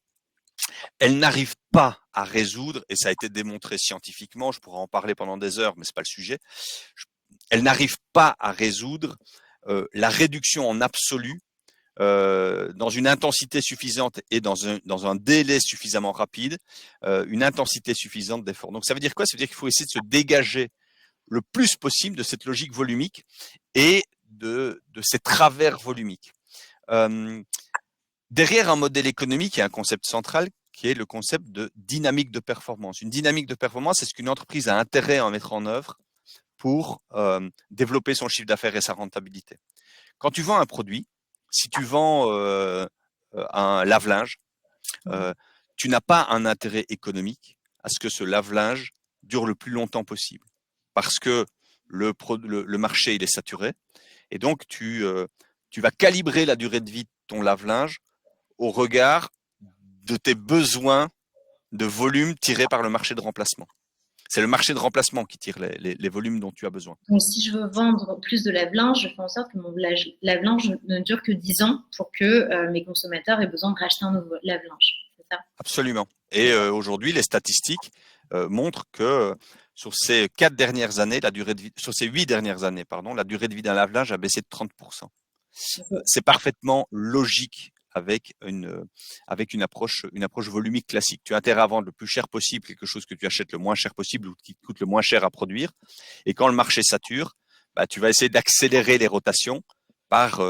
elle n'arrive pas à résoudre, et ça a été démontré scientifiquement, je pourrais en parler pendant des heures, mais ce n'est pas le sujet, elle n'arrive pas à résoudre la réduction en absolu dans une intensité suffisante et dans un délai suffisamment rapide, une intensité suffisante d'effort. Donc ça veut dire quoi? Ça veut dire qu'il faut essayer de se dégager le plus possible de cette logique volumique et de ces travers volumiques. Derrière un modèle économique, il y a un concept central qui est le concept de dynamique de performance. Une dynamique de performance, c'est ce qu'une entreprise a intérêt à mettre en œuvre pour développer son chiffre d'affaires et sa rentabilité. Quand tu vends un produit, si tu vends un lave-linge, tu n'as pas un intérêt économique à ce que ce lave-linge dure le plus longtemps possible, parce que le marché il est saturé, et donc tu vas calibrer la durée de vie de ton lave-linge au regard de tes besoins de volume tirés par le marché de remplacement. C'est le marché de remplacement qui tire les volumes dont tu as besoin. Donc, si je veux vendre plus de lave-linge, je fais en sorte que mon lave-linge ne dure que 10 ans pour que mes consommateurs aient besoin de racheter un nouveau lave-linge. C'est ça? Absolument. Et aujourd'hui, les statistiques montrent que sur ces 4 dernières années, sur ces 8 dernières années, la durée de vie d'un lave-linge a baissé de 30%. C'est parfaitement logique avec une approche volumique classique. Tu as intérêt à vendre le plus cher possible quelque chose que tu achètes le moins cher possible ou qui coûte le moins cher à produire. Et quand le marché sature, tu vas essayer d'accélérer les rotations par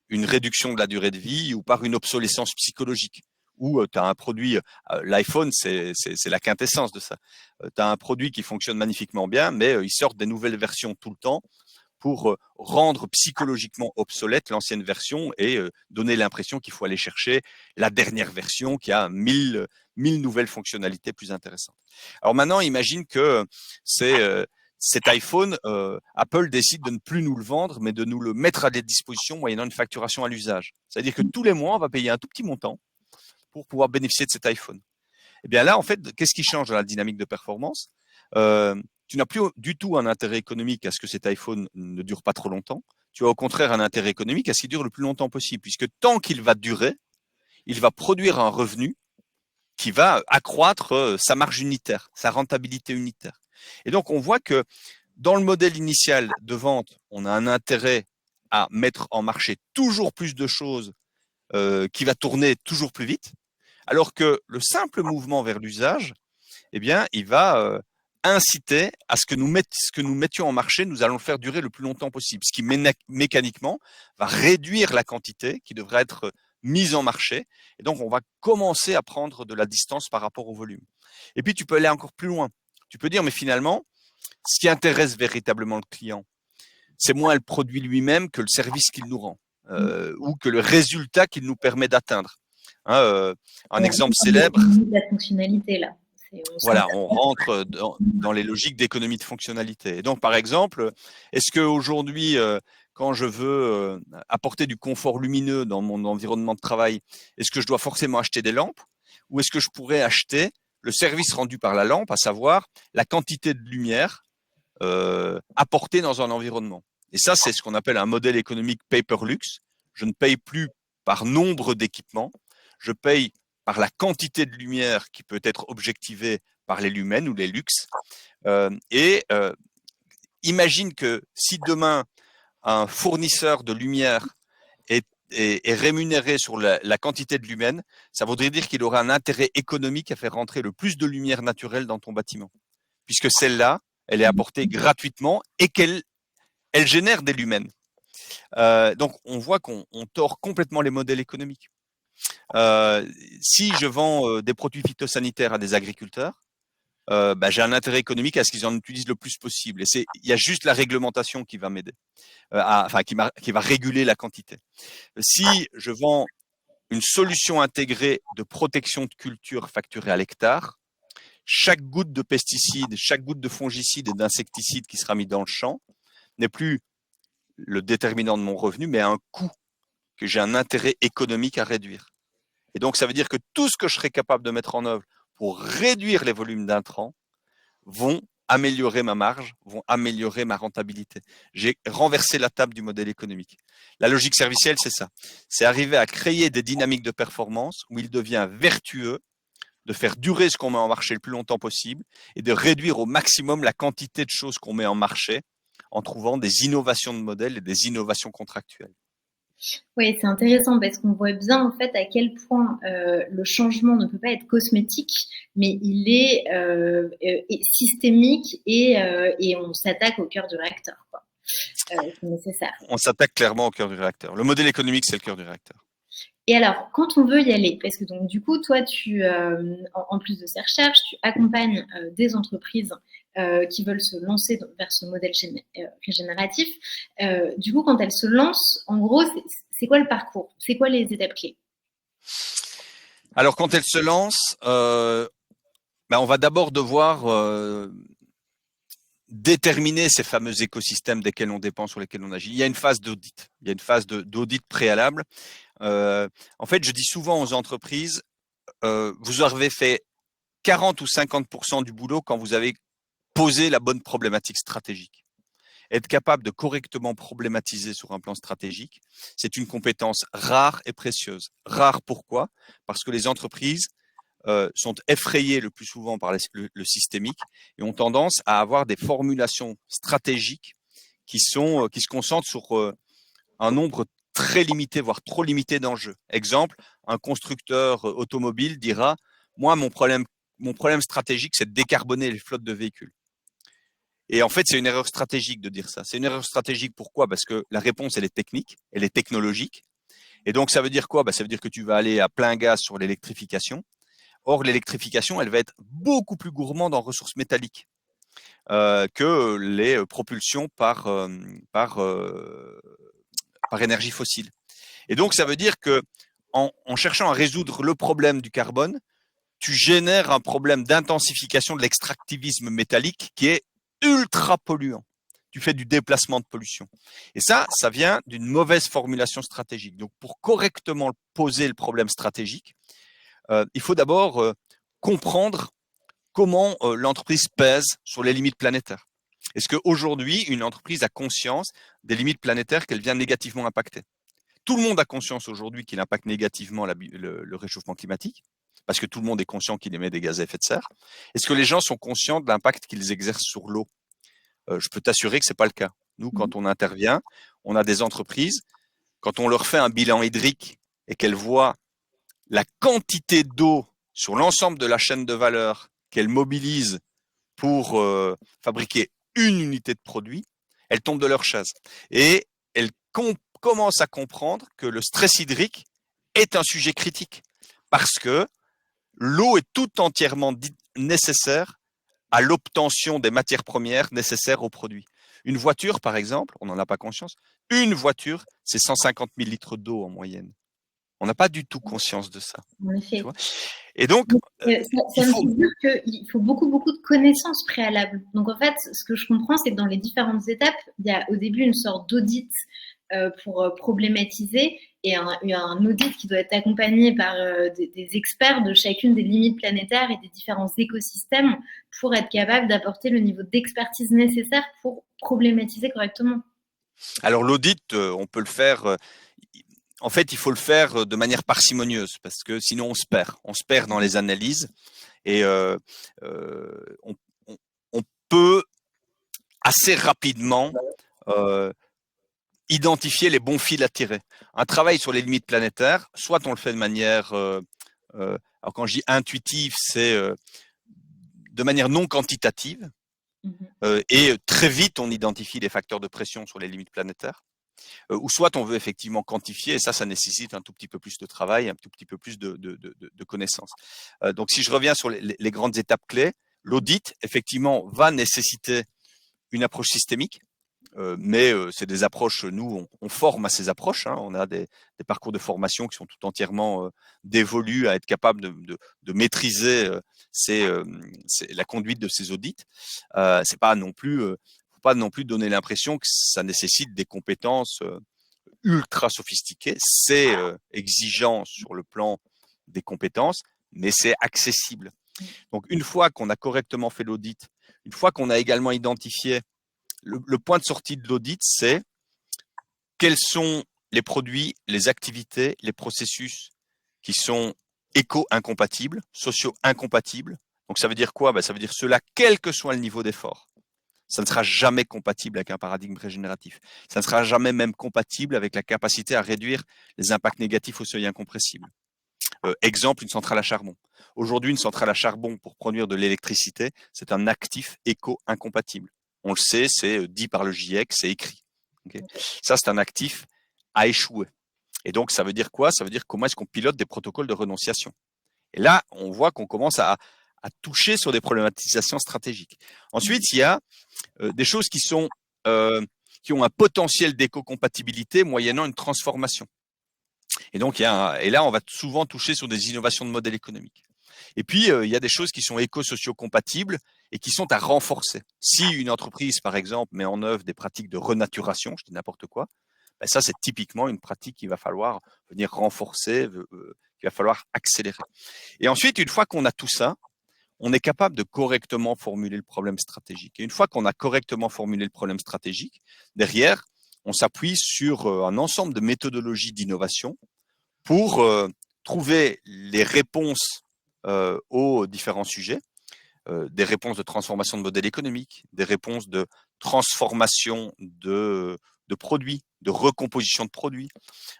une réduction de la durée de vie ou par une obsolescence psychologique. Ou tu as un produit, l'iPhone, c'est la quintessence de ça. Tu as un produit qui fonctionne magnifiquement bien, mais ils sortent des nouvelles versions tout le temps pour rendre psychologiquement obsolète l'ancienne version et donner l'impression qu'il faut aller chercher la dernière version qui a 1000 nouvelles fonctionnalités plus intéressantes. Alors maintenant, imagine que cet iPhone, Apple décide de ne plus nous le vendre, mais de nous le mettre à disposition moyennant une facturation à l'usage. C'est-à-dire que tous les mois, on va payer un tout petit montant pour pouvoir bénéficier de cet iPhone. Et bien là, en fait, qu'est-ce qui change dans la dynamique de performance? Tu n'as plus du tout un intérêt économique à ce que cet iPhone ne dure pas trop longtemps. Tu as au contraire un intérêt économique à ce qu'il dure le plus longtemps possible, puisque tant qu'il va durer, il va produire un revenu qui va accroître sa marge unitaire, sa rentabilité unitaire. Et donc, on voit que dans le modèle initial de vente, on a un intérêt à mettre en marché toujours plus de choses qui va tourner toujours plus vite, alors que le simple mouvement vers l'usage, eh bien, il va inciter à ce que nous mettions en marché, nous allons le faire durer le plus longtemps possible, ce qui mécaniquement va réduire la quantité qui devrait être mise en marché. Et donc, on va commencer à prendre de la distance par rapport au volume. Et puis, tu peux aller encore plus loin. Tu peux dire, mais finalement, ce qui intéresse véritablement le client, c'est moins le produit lui-même que le service qu'il nous rend ou que le résultat qu'il nous permet d'atteindre. Hein, un exemple célèbre. La fonctionnalité là. Voilà, on rentre dans les logiques d'économie de fonctionnalité. Et donc, par exemple, est-ce qu'aujourd'hui, quand je veux apporter du confort lumineux dans mon environnement de travail, est-ce que je dois forcément acheter des lampes ou est-ce que je pourrais acheter le service rendu par la lampe, à savoir la quantité de lumière apportée dans un environnement? Et ça, c'est ce qu'on appelle un modèle économique pay-per-lux. Je ne paye plus par nombre d'équipements, je paye par la quantité de lumière qui peut être objectivée par les lumens ou les lux. Imagine que si demain, un fournisseur de lumière est rémunéré sur la quantité de lumens, ça voudrait dire qu'il aura un intérêt économique à faire rentrer le plus de lumière naturelle dans ton bâtiment, puisque celle-là, elle est apportée gratuitement et qu'elle génère des lumens. Donc, on voit qu'on tord complètement les modèles économiques. Si je vends des produits phytosanitaires à des agriculteurs, j'ai un intérêt économique à ce qu'ils en utilisent le plus possible. Et il y a juste la réglementation qui va m'aider, qui va réguler la quantité. Si je vends une solution intégrée de protection de culture facturée à l'hectare, chaque goutte de pesticide, chaque goutte de fongicide et d'insecticide qui sera mis dans le champ n'est plus le déterminant de mon revenu, mais un coût que j'ai un intérêt économique à réduire. Et donc, ça veut dire que tout ce que je serai capable de mettre en œuvre pour réduire les volumes d'intrants vont améliorer ma marge, vont améliorer ma rentabilité. J'ai renversé la table du modèle économique. La logique servicielle, c'est ça. C'est arriver à créer des dynamiques de performance où il devient vertueux de faire durer ce qu'on met en marché le plus longtemps possible et de réduire au maximum la quantité de choses qu'on met en marché en trouvant des innovations de modèles et des innovations contractuelles. Oui, c'est intéressant parce qu'on voit bien en fait à quel point le changement ne peut pas être cosmétique, mais il est systémique et on s'attaque au cœur du réacteur, quoi. C'est nécessaire. On s'attaque clairement au cœur du réacteur. Le modèle économique, c'est le cœur du réacteur. Et alors, quand on veut y aller, parce que donc du coup, toi, en plus de ces recherches, tu accompagnes des entreprises qui veulent se lancer vers ce modèle régénératif. Du coup, quand elles se lancent, en gros, c'est quoi le parcours? C'est quoi les étapes clés? Alors, quand elles se lancent, on va d'abord devoir déterminer ces fameux écosystèmes desquels on dépend, sur lesquels on agit. Il y a une phase d'audit. Il y a une phase d'audit préalable. En fait, je dis souvent aux entreprises, vous avez fait 40 ou 50% du boulot quand vous avez posé la bonne problématique stratégique. Être capable de correctement problématiser sur un plan stratégique, c'est une compétence rare et précieuse. Rare pourquoi? Parce que les entreprises sont effrayées le plus souvent par le systémique et ont tendance à avoir des formulations stratégiques qui se concentrent sur un nombre très limité, voire trop limité d'enjeux. Exemple, un constructeur automobile dira « Moi, mon problème stratégique, c'est de décarboner les flottes de véhicules. » Et en fait, c'est une erreur stratégique de dire ça. C'est une erreur stratégique, pourquoi? Parce que la réponse, elle est technique, elle est technologique. Et donc, ça veut dire quoi? Ça veut dire que tu vas aller à plein gaz sur l'électrification. Or, l'électrification, elle va être beaucoup plus gourmande en ressources métalliques que les propulsions par énergie fossile. Et donc, ça veut dire que en cherchant à résoudre le problème du carbone, tu génères un problème d'intensification de l'extractivisme métallique qui est ultra polluant. Tu fais du déplacement de pollution. Et ça vient d'une mauvaise formulation stratégique. Donc, pour correctement poser le problème stratégique, il faut d'abord comprendre comment l'entreprise pèse sur les limites planétaires. Est-ce qu'aujourd'hui, une entreprise a conscience des limites planétaires qu'elle vient négativement impacter? Tout le monde a conscience aujourd'hui qu'il impacte négativement le réchauffement climatique. parce que tout le monde est conscient qu'il émet des gaz à effet de serre? Est-ce que les gens sont conscients de l'impact qu'ils exercent sur l'eau? Je peux t'assurer que c'est pas le cas. Nous, quand on intervient, on a des entreprises, quand on leur fait un bilan hydrique et qu'elles voient la quantité d'eau sur l'ensemble de la chaîne de valeur qu'elles mobilisent pour fabriquer une unité de produit, elles tombent de leur chaise. Et elles commencent à comprendre que le stress hydrique est un sujet critique parce que l'eau est tout entièrement nécessaire à l'obtention des matières premières nécessaires au produit. Une voiture, par exemple, on n'en a pas conscience, une voiture, c'est 150 000 litres d'eau en moyenne. On n'a pas du tout conscience de ça. En effet. Tu vois, et donc, ça me fait dire qu'il faut beaucoup de connaissances préalables. Donc en fait, ce que je comprends, c'est que dans les différentes étapes, il y a au début une sorte d'audit pour problématiser et un audit qui doit être accompagné par des experts de chacune des limites planétaires et des différents écosystèmes pour être capable d'apporter le niveau d'expertise nécessaire pour problématiser correctement. Alors l'audit, on peut le faire. En fait, il faut le faire de manière parcimonieuse parce que sinon on se perd. On se perd dans les analyses et on peut assez rapidement identifier les bons fils à tirer. Un travail sur les limites planétaires, soit on le fait de manière, alors quand je dis intuitive, c'est de manière non quantitative, et très vite on identifie les facteurs de pression sur les limites planétaires, ou soit on veut effectivement quantifier, et ça nécessite un tout petit peu plus de travail, un tout petit peu plus de connaissances. Donc si je reviens sur les grandes étapes clés, l'audit effectivement va nécessiter une approche systémique. Mais c'est des approches, nous, on forme à ces approches. Hein, on a des parcours de formation qui sont tout entièrement dévolus à être capable de maîtriser la conduite de ces audits. C'est pas non plus, faut pas non plus donner l'impression que ça nécessite des compétences ultra sophistiquées. C'est exigeant sur le plan des compétences, mais c'est accessible. Donc, une fois qu'on a correctement fait l'audit, une fois qu'on a également identifié le point de sortie de l'audit, c'est quels sont les produits, les activités, les processus qui sont éco-incompatibles, socio-incompatibles. Donc ça veut dire quoi? Ça veut dire cela, quel que soit le niveau d'effort. Ça ne sera jamais compatible avec un paradigme régénératif. Ça ne sera jamais même compatible avec la capacité à réduire les impacts négatifs au seuil incompressible. Exemple, une centrale à charbon. Aujourd'hui, une centrale à charbon pour produire de l'électricité, c'est un actif éco-incompatible. On le sait, c'est dit par le GIEC, c'est écrit. Okay. Ça, c'est un actif à échouer. Et donc, ça veut dire quoi? Ça veut dire comment est-ce qu'on pilote des protocoles de renonciation. Et là, on voit qu'on commence à toucher sur des problématisations stratégiques. Ensuite, il y a des choses qui ont un potentiel d'éco-compatibilité moyennant une transformation. Et donc, et là, on va souvent toucher sur des innovations de modèle économique. Et puis, il y a des choses qui sont éco-socio-compatibles et qui sont à renforcer. Si une entreprise, par exemple, met en œuvre des pratiques de renaturation, je dis n'importe quoi, ça, c'est typiquement une pratique qu'il va falloir venir renforcer, qu'il va falloir accélérer. Et ensuite, une fois qu'on a tout ça, on est capable de correctement formuler le problème stratégique. Et une fois qu'on a correctement formulé le problème stratégique, derrière, on s'appuie sur un ensemble de méthodologies d'innovation pour trouver les réponses aux différents sujets, des réponses de transformation de modèle économique, des réponses de transformation de produits, de recomposition de produits,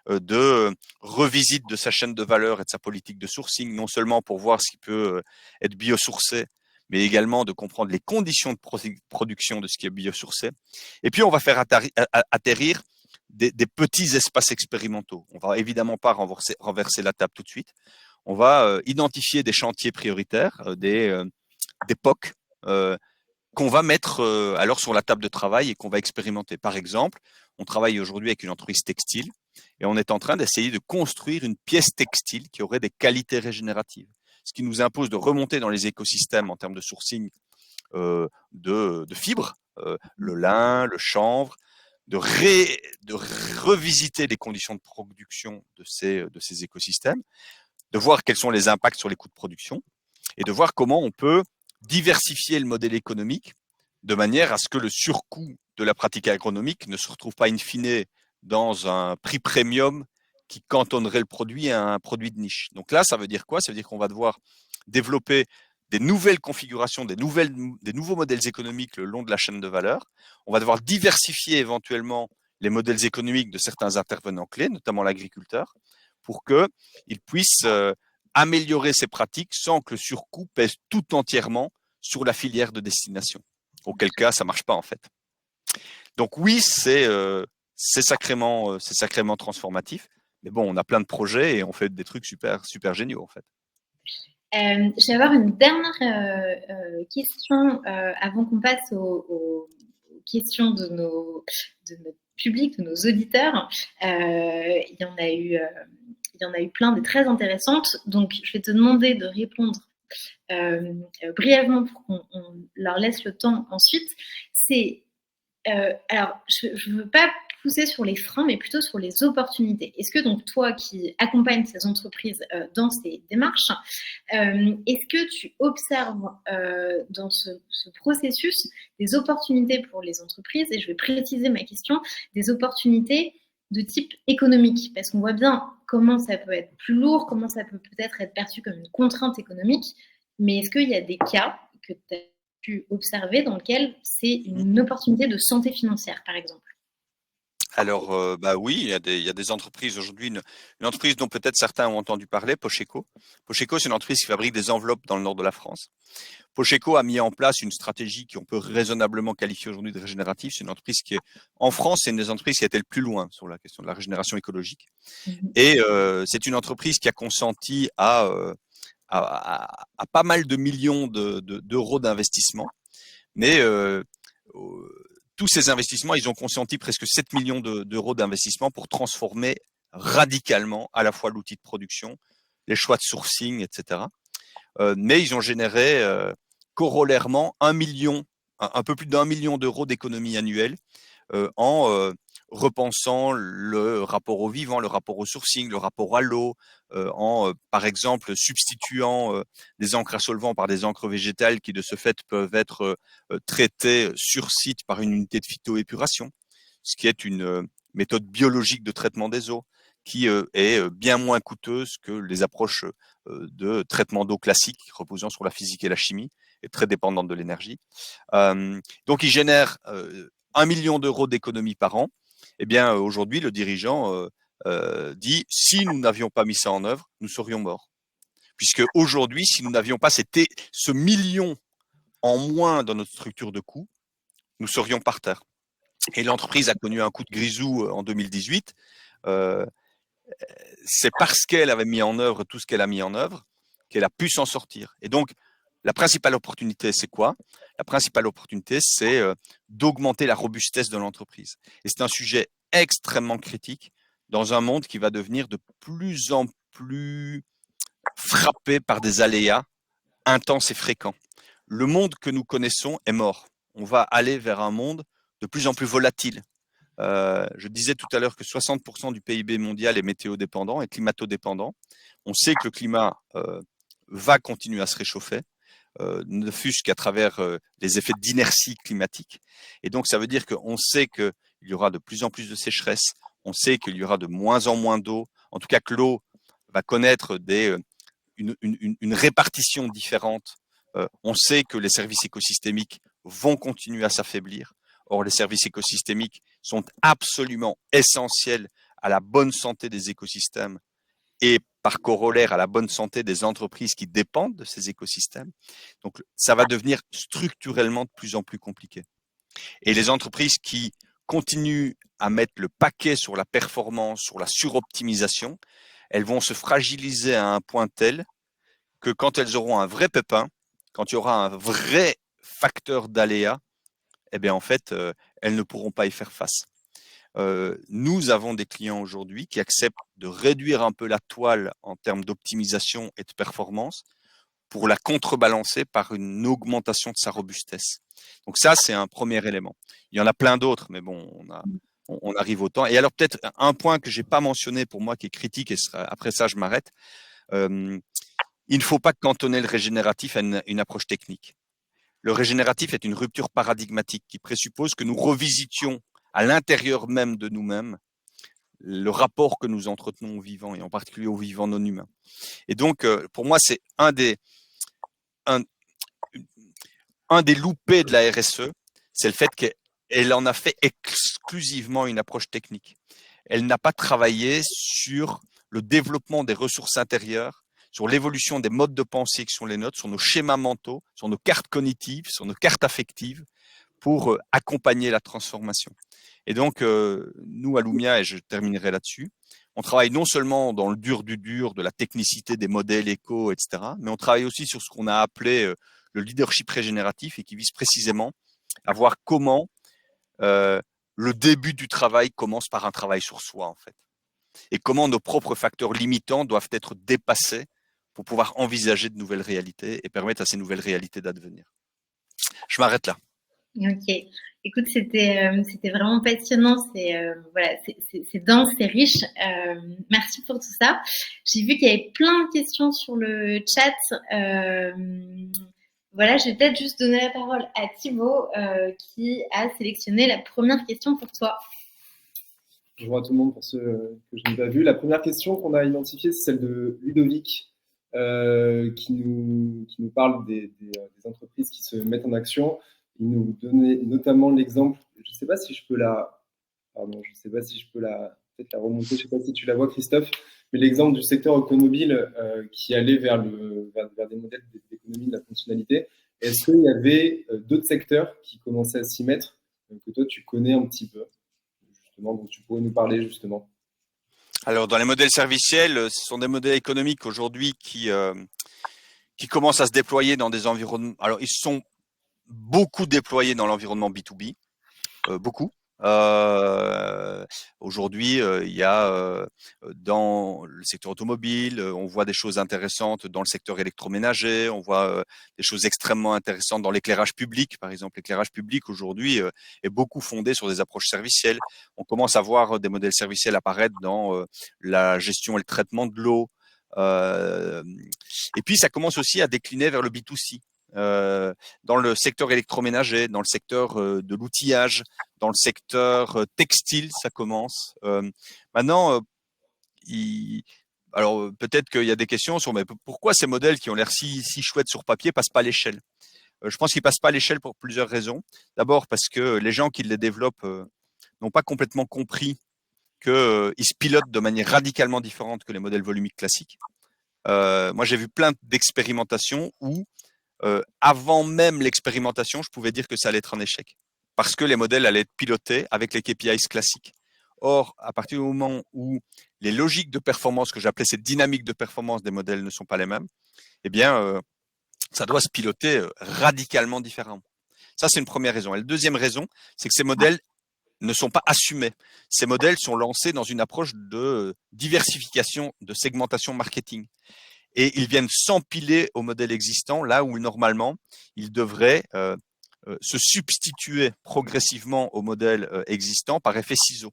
de revisite de sa chaîne de valeur et de sa politique de sourcing, non seulement pour voir ce qui peut être biosourcé, mais également de comprendre les conditions de production de ce qui est biosourcé. Et puis, on va faire atterrir des petits espaces expérimentaux. On va évidemment pas renverser la table tout de suite. On va identifier des chantiers prioritaires, des POC qu'on va mettre alors sur la table de travail et qu'on va expérimenter. Par exemple, on travaille aujourd'hui avec une entreprise textile et on est en train d'essayer de construire une pièce textile qui aurait des qualités régénératives, ce qui nous impose de remonter dans les écosystèmes en termes de sourcing de fibres, le lin, le chanvre, de revisiter les conditions de production de ces écosystèmes, de voir quels sont les impacts sur les coûts de production et de voir comment on peut diversifier le modèle économique de manière à ce que le surcoût de la pratique agronomique ne se retrouve pas in fine dans un prix premium qui cantonnerait le produit à un produit de niche. Donc là, ça veut dire quoi? Ça veut dire qu'on va devoir développer des nouvelles configurations, des nouveaux modèles économiques le long de la chaîne de valeur. On va devoir diversifier éventuellement les modèles économiques de certains intervenants clés, notamment l'agriculteur, pour qu'ils puissent améliorer ces pratiques sans que le surcoût pèse tout entièrement sur la filière de destination. Auquel cas, ça marche pas en fait. Donc oui, c'est sacrément transformatif. Mais bon, on a plein de projets et on fait des trucs super, super géniaux en fait. Je vais avoir une dernière question avant qu'on passe aux questions de notre public, de nos auditeurs. Il y en a eu plein de très intéressantes. Donc, je vais te demander de répondre brièvement pour qu'on leur laisse le temps ensuite. Alors, je ne veux pas pousser sur les freins, mais plutôt sur les opportunités. Est-ce que donc toi qui accompagnes ces entreprises dans ces démarches, est-ce que tu observes dans ce processus des opportunités pour les entreprises? Et je vais préciser ma question, des opportunités de type économique, parce qu'on voit bien comment ça peut être plus lourd, comment ça peut peut-être être perçu comme une contrainte économique, mais est-ce qu'il y a des cas que tu as pu observer dans lequel c'est une opportunité de santé financière, par exemple? Alors, bah oui, il y a des entreprises aujourd'hui, une entreprise dont peut-être certains ont entendu parler, Pocheco. Pocheco, c'est une entreprise qui fabrique des enveloppes dans le nord de la France. Pocheco a mis en place une stratégie qu'on peut raisonnablement qualifier aujourd'hui de régénérative. C'est une entreprise qui est, en France, c'est une des entreprises qui a été le plus loin sur la question de la régénération écologique. Et c'est une entreprise qui a consenti à pas mal de millions d'euros d'investissement. Mais tous ces investissements, ils ont consenti presque 7 millions d'euros d'investissement pour transformer radicalement à la fois l'outil de production, les choix de sourcing, etc. Mais ils ont généré corollairement un peu plus d'1 million d'euros d'économies annuelles en repensant le rapport au vivant, le rapport au sourcing, le rapport à l'eau, par exemple, substituant des encres à solvant par des encres végétales qui, de ce fait, peuvent être traitées sur site par une unité de phytoépuration, ce qui est une méthode biologique de traitement des eaux qui est bien moins coûteuse que les approches de traitement d'eau classique reposant sur la physique et la chimie et très dépendante de l'énergie. Donc, ils génèrent 1 million d'euros d'économies par an. Eh bien, aujourd'hui, le dirigeant dit, si nous n'avions pas mis ça en œuvre, nous serions morts. Puisque aujourd'hui, si nous n'avions pas ce million en moins dans notre structure de coûts, nous serions par terre. Et l'entreprise a connu un coup de grisou en 2018. C'est parce qu'elle avait mis en œuvre tout ce qu'elle a mis en œuvre qu'elle a pu s'en sortir. Et donc, la principale opportunité, c'est quoi? La principale opportunité, c'est d'augmenter la robustesse de l'entreprise. Et c'est un sujet extrêmement critique dans un monde qui va devenir de plus en plus frappé par des aléas intenses et fréquents. Le monde que nous connaissons est mort. On va aller vers un monde de plus en plus volatile. Je disais tout à l'heure que 60% du PIB mondial est météo-dépendant et climato-dépendant. On sait que le climat va continuer à se réchauffer. Ne fût-ce qu'à travers les effets d'inertie climatique. Et donc, ça veut dire qu'on sait qu'il y aura de plus en plus de sécheresse, on sait qu'il y aura de moins en moins d'eau, en tout cas que l'eau va connaître une répartition différente. On sait que les services écosystémiques vont continuer à s'affaiblir. Or, les services écosystémiques sont absolument essentiels à la bonne santé des écosystèmes et par corollaire à la bonne santé des entreprises qui dépendent de ces écosystèmes. Donc, ça va devenir structurellement de plus en plus compliqué. Et les entreprises qui continuent à mettre le paquet sur la performance, sur la suroptimisation, elles vont se fragiliser à un point tel que quand elles auront un vrai pépin, quand il y aura un vrai facteur d'aléa, eh bien, en fait, elles ne pourront pas y faire face. Nous avons des clients aujourd'hui qui acceptent de réduire un peu la toile en termes d'optimisation et de performance pour la contrebalancer par une augmentation de sa robustesse. Donc ça, c'est un premier élément. Il y en a plein d'autres, mais bon, on arrive au temps. Et alors peut-être un point que j'ai pas mentionné pour moi qui est critique, et après ça, je m'arrête. Il ne faut pas cantonner le régénératif à une approche technique. Le régénératif est une rupture paradigmatique qui présuppose que nous revisitions à l'intérieur même de nous-mêmes le rapport que nous entretenons au vivant et en particulier au vivant non humain. Et donc, pour moi, c'est un des loupés de la RSE, c'est le fait qu'elle en a fait exclusivement une approche technique. Elle n'a pas travaillé sur le développement des ressources intérieures, sur l'évolution des modes de pensée qui sont les nôtres, sur nos schémas mentaux, sur nos cartes cognitives, sur nos cartes affectives, pour accompagner la transformation. Et donc, nous, à Lumia, et je terminerai là-dessus, on travaille non seulement dans le dur du dur, de la technicité des modèles éco, etc., mais on travaille aussi sur ce qu'on a appelé le leadership régénératif et qui vise précisément à voir comment le début du travail commence par un travail sur soi, en fait. Et comment nos propres facteurs limitants doivent être dépassés pour pouvoir envisager de nouvelles réalités et permettre à ces nouvelles réalités d'advenir. Je m'arrête là. Ok. Écoute, c'était vraiment passionnant. Voilà, c'est dense, c'est riche. Merci pour tout ça. J'ai vu qu'il y avait plein de questions sur le chat. Voilà, je vais peut-être juste donner la parole à Thibaut qui a sélectionné la première question pour toi. Bonjour à tout le monde pour ceux que je n'ai pas vus. La première question qu'on a identifiée, c'est celle de Ludovic qui nous parle des entreprises qui se mettent en action. Il nous donnait notamment l'exemple, je ne sais pas si je peux peut-être la remonter, je ne sais pas si tu la vois Christophe, mais l'exemple du secteur automobile qui allait vers des modèles d'économie de la fonctionnalité. Est-ce qu'il y avait d'autres secteurs qui commençaient à s'y mettre, que toi tu connais un petit peu, justement, dont tu pourrais nous parler justement? Alors, dans les modèles serviciels, ce sont des modèles économiques aujourd'hui qui commencent à se déployer dans des environnements. Alors, ils sont beaucoup déployés dans l'environnement B2B, beaucoup. Aujourd'hui, il y a dans le secteur automobile, on voit des choses intéressantes dans le secteur électroménager, on voit des choses extrêmement intéressantes dans l'éclairage public. Par exemple, l'éclairage public aujourd'hui est beaucoup fondé sur des approches servicielles. On commence à voir des modèles serviciels apparaître dans la gestion et le traitement de l'eau. Et puis, ça commence aussi à décliner vers le B2C. Dans le secteur électroménager, dans le secteur de l'outillage, dans le secteur textile, ça commence. Maintenant, alors peut-être qu'il y a des questions sur mais pourquoi ces modèles qui ont l'air si chouettes sur papier passent pas à l'échelle. Je pense qu'ils passent pas à l'échelle pour plusieurs raisons. D'abord parce que les gens qui les développent n'ont pas complètement compris qu'ils se pilotent de manière radicalement différente que les modèles volumiques classiques. Moi, j'ai vu plein d'expérimentations où avant même l'expérimentation, je pouvais dire que ça allait être un échec parce que les modèles allaient être pilotés avec les KPIs classiques. Or, à partir du moment où les logiques de performance, que j'appelais ces dynamiques de performance des modèles, ne sont pas les mêmes, eh bien, ça doit se piloter radicalement différemment. Ça, c'est une première raison. Et la deuxième raison, c'est que ces modèles ne sont pas assumés. Ces modèles sont lancés dans une approche de diversification, de segmentation marketing. Et ils viennent s'empiler au modèle existant, là où normalement, ils devraient se substituer progressivement au modèle existant par effet ciseau.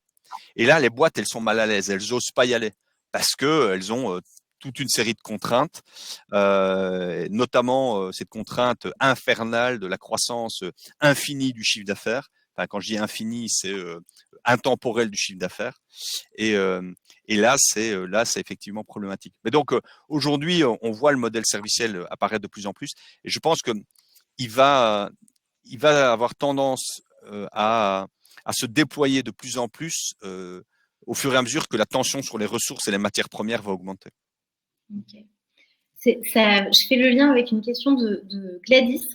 Et là, les boîtes, elles sont mal à l'aise, elles n'osent pas y aller parce qu'elles ont toute une série de contraintes, notamment cette contrainte infernale de la croissance infinie du chiffre d'affaires. Enfin, quand je dis infini, c'est intemporel du chiffre d'affaires. Et là, c'est effectivement problématique. Mais donc, aujourd'hui, on voit le modèle serviciel apparaître de plus en plus. Et je pense qu'il va avoir tendance à se déployer de plus en plus au fur et à mesure que la tension sur les ressources et les matières premières va augmenter. Okay. Je fais le lien avec une question de Gladys.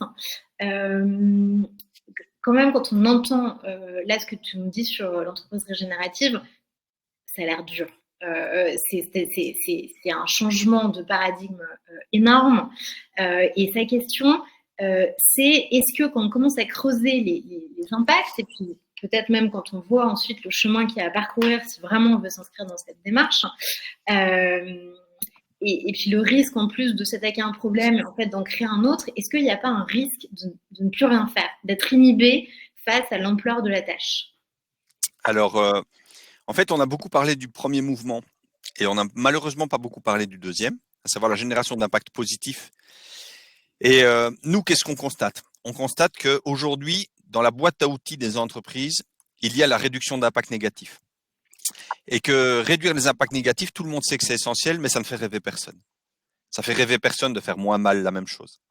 Quand même, quand on entend là ce que tu nous dis sur l'entreprise régénérative, ça a l'air dur. C'est un changement de paradigme énorme. Et sa question, c'est est-ce que quand on commence à creuser les impacts, et puis peut-être même quand on voit ensuite le chemin qu'il y a à parcourir, si vraiment on veut s'inscrire dans cette démarche, et puis le risque en plus de s'attaquer à un problème et en fait d'en créer un autre, est-ce qu'il n'y a pas un risque de ne plus rien faire, d'être inhibé face à l'ampleur de la tâche? Alors, en fait, on a beaucoup parlé du premier mouvement et on n'a malheureusement pas beaucoup parlé du deuxième, à savoir la génération d'impact positif. Et nous, qu'est-ce qu'on constate? On constate qu'aujourd'hui, dans la boîte à outils des entreprises, il y a la réduction d'impact négatif. Et que réduire les impacts négatifs, tout le monde sait que c'est essentiel, mais ça ne fait rêver personne. Ça fait rêver personne de faire moins mal la même chose.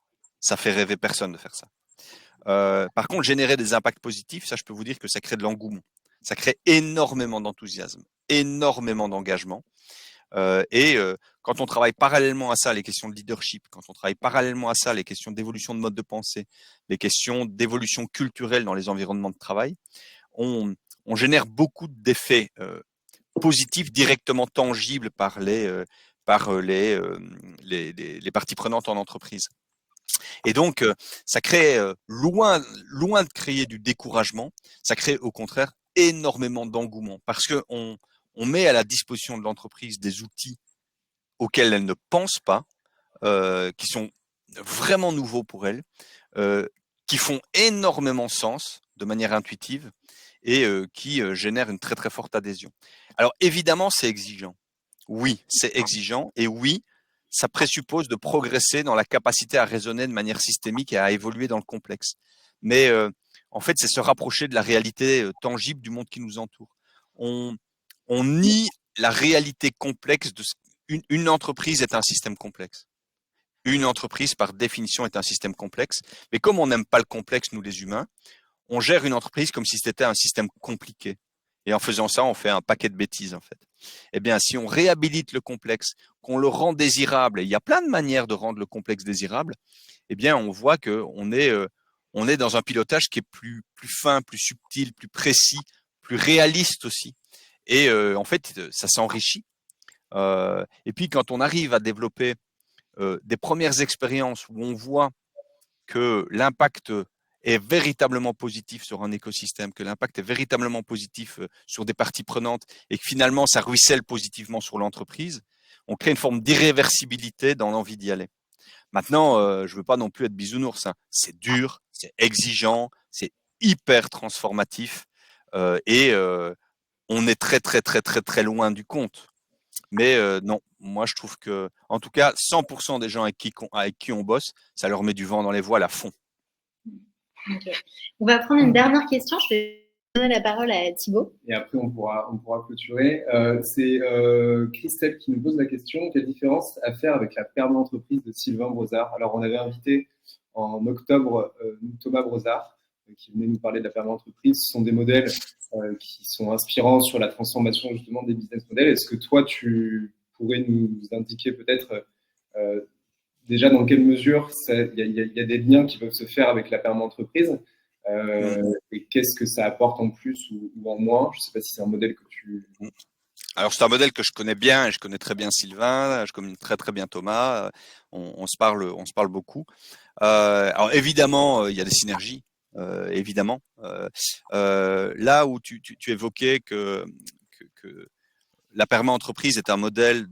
Ça fait rêver personne de faire ça. Par contre, générer des impacts positifs, ça, je peux vous dire que ça crée de l'engouement. Ça crée énormément d'enthousiasme, énormément d'engagement. Quand on travaille parallèlement à ça, les questions de leadership, quand on travaille parallèlement à ça, les questions d'évolution de mode de pensée, les questions d'évolution culturelle dans les environnements de travail, on génère beaucoup d'effets positifs directement tangibles par les parties prenantes en entreprise. Et donc, ça crée, loin de créer du découragement, ça crée au contraire énormément d'engouement parce que on met à la disposition de l'entreprise des outils auxquels elle ne pense pas, qui sont vraiment nouveaux pour elle, qui font énormément sens de manière intuitive et qui génèrent une très très forte adhésion. Alors évidemment, c'est exigeant. Oui, c'est exigeant et oui, ça présuppose de progresser dans la capacité à raisonner de manière systémique et à évoluer dans le complexe. Mais en fait, c'est se rapprocher de la réalité tangible du monde qui nous entoure. On nie la réalité complexe de une entreprise est un système complexe. Une entreprise, par définition, est un système complexe. Mais comme on n'aime pas le complexe, nous les humains, on gère une entreprise comme si c'était un système compliqué. Et en faisant ça, on fait un paquet de bêtises, en fait. Eh bien, si on réhabilite le complexe, qu'on le rend désirable, et il y a plein de manières de rendre le complexe désirable, eh bien, on voit qu'on est dans un pilotage qui est plus fin, plus subtil, plus précis, plus réaliste aussi. Et en fait, ça s'enrichit. Et puis, quand on arrive à développer des premières expériences où on voit que l'impact est véritablement positif sur un écosystème, que l'impact est véritablement positif sur des parties prenantes et que finalement ça ruisselle positivement sur l'entreprise, on crée une forme d'irréversibilité dans l'envie d'y aller. Maintenant, je ne veux pas non plus être bisounours, hein. C'est dur, c'est exigeant, c'est hyper transformatif et on est très très très très très loin du compte. Mais non, moi je trouve que, en tout cas, 100% des gens avec qui on bosse, ça leur met du vent dans les voiles à fond. Okay. On va prendre une dernière question. Je vais donner la parole à Thibaut. Et après, on pourra clôturer. C'est Christelle qui nous pose la question. Quelle différence à faire avec la perma entreprise de Sylvain Brozard? Alors, on avait invité en octobre Thomas Brozard qui venait nous parler de la perma entreprise. Ce sont des modèles qui sont inspirants sur la transformation justement des business models. Est-ce que toi, tu pourrais nous indiquer peut-être déjà dans quelle mesure il y a des liens qui peuvent se faire avec la perma entreprise et qu'est-ce que ça apporte en plus ou en moins? Je ne sais pas si c'est un modèle que tu... Alors, c'est un modèle que je connais bien et je connais très bien Sylvain, je connais très très bien Thomas, on se parle beaucoup. Alors évidemment, il y a des synergies, évidemment. Là où tu évoquais que la perma entreprise est un modèle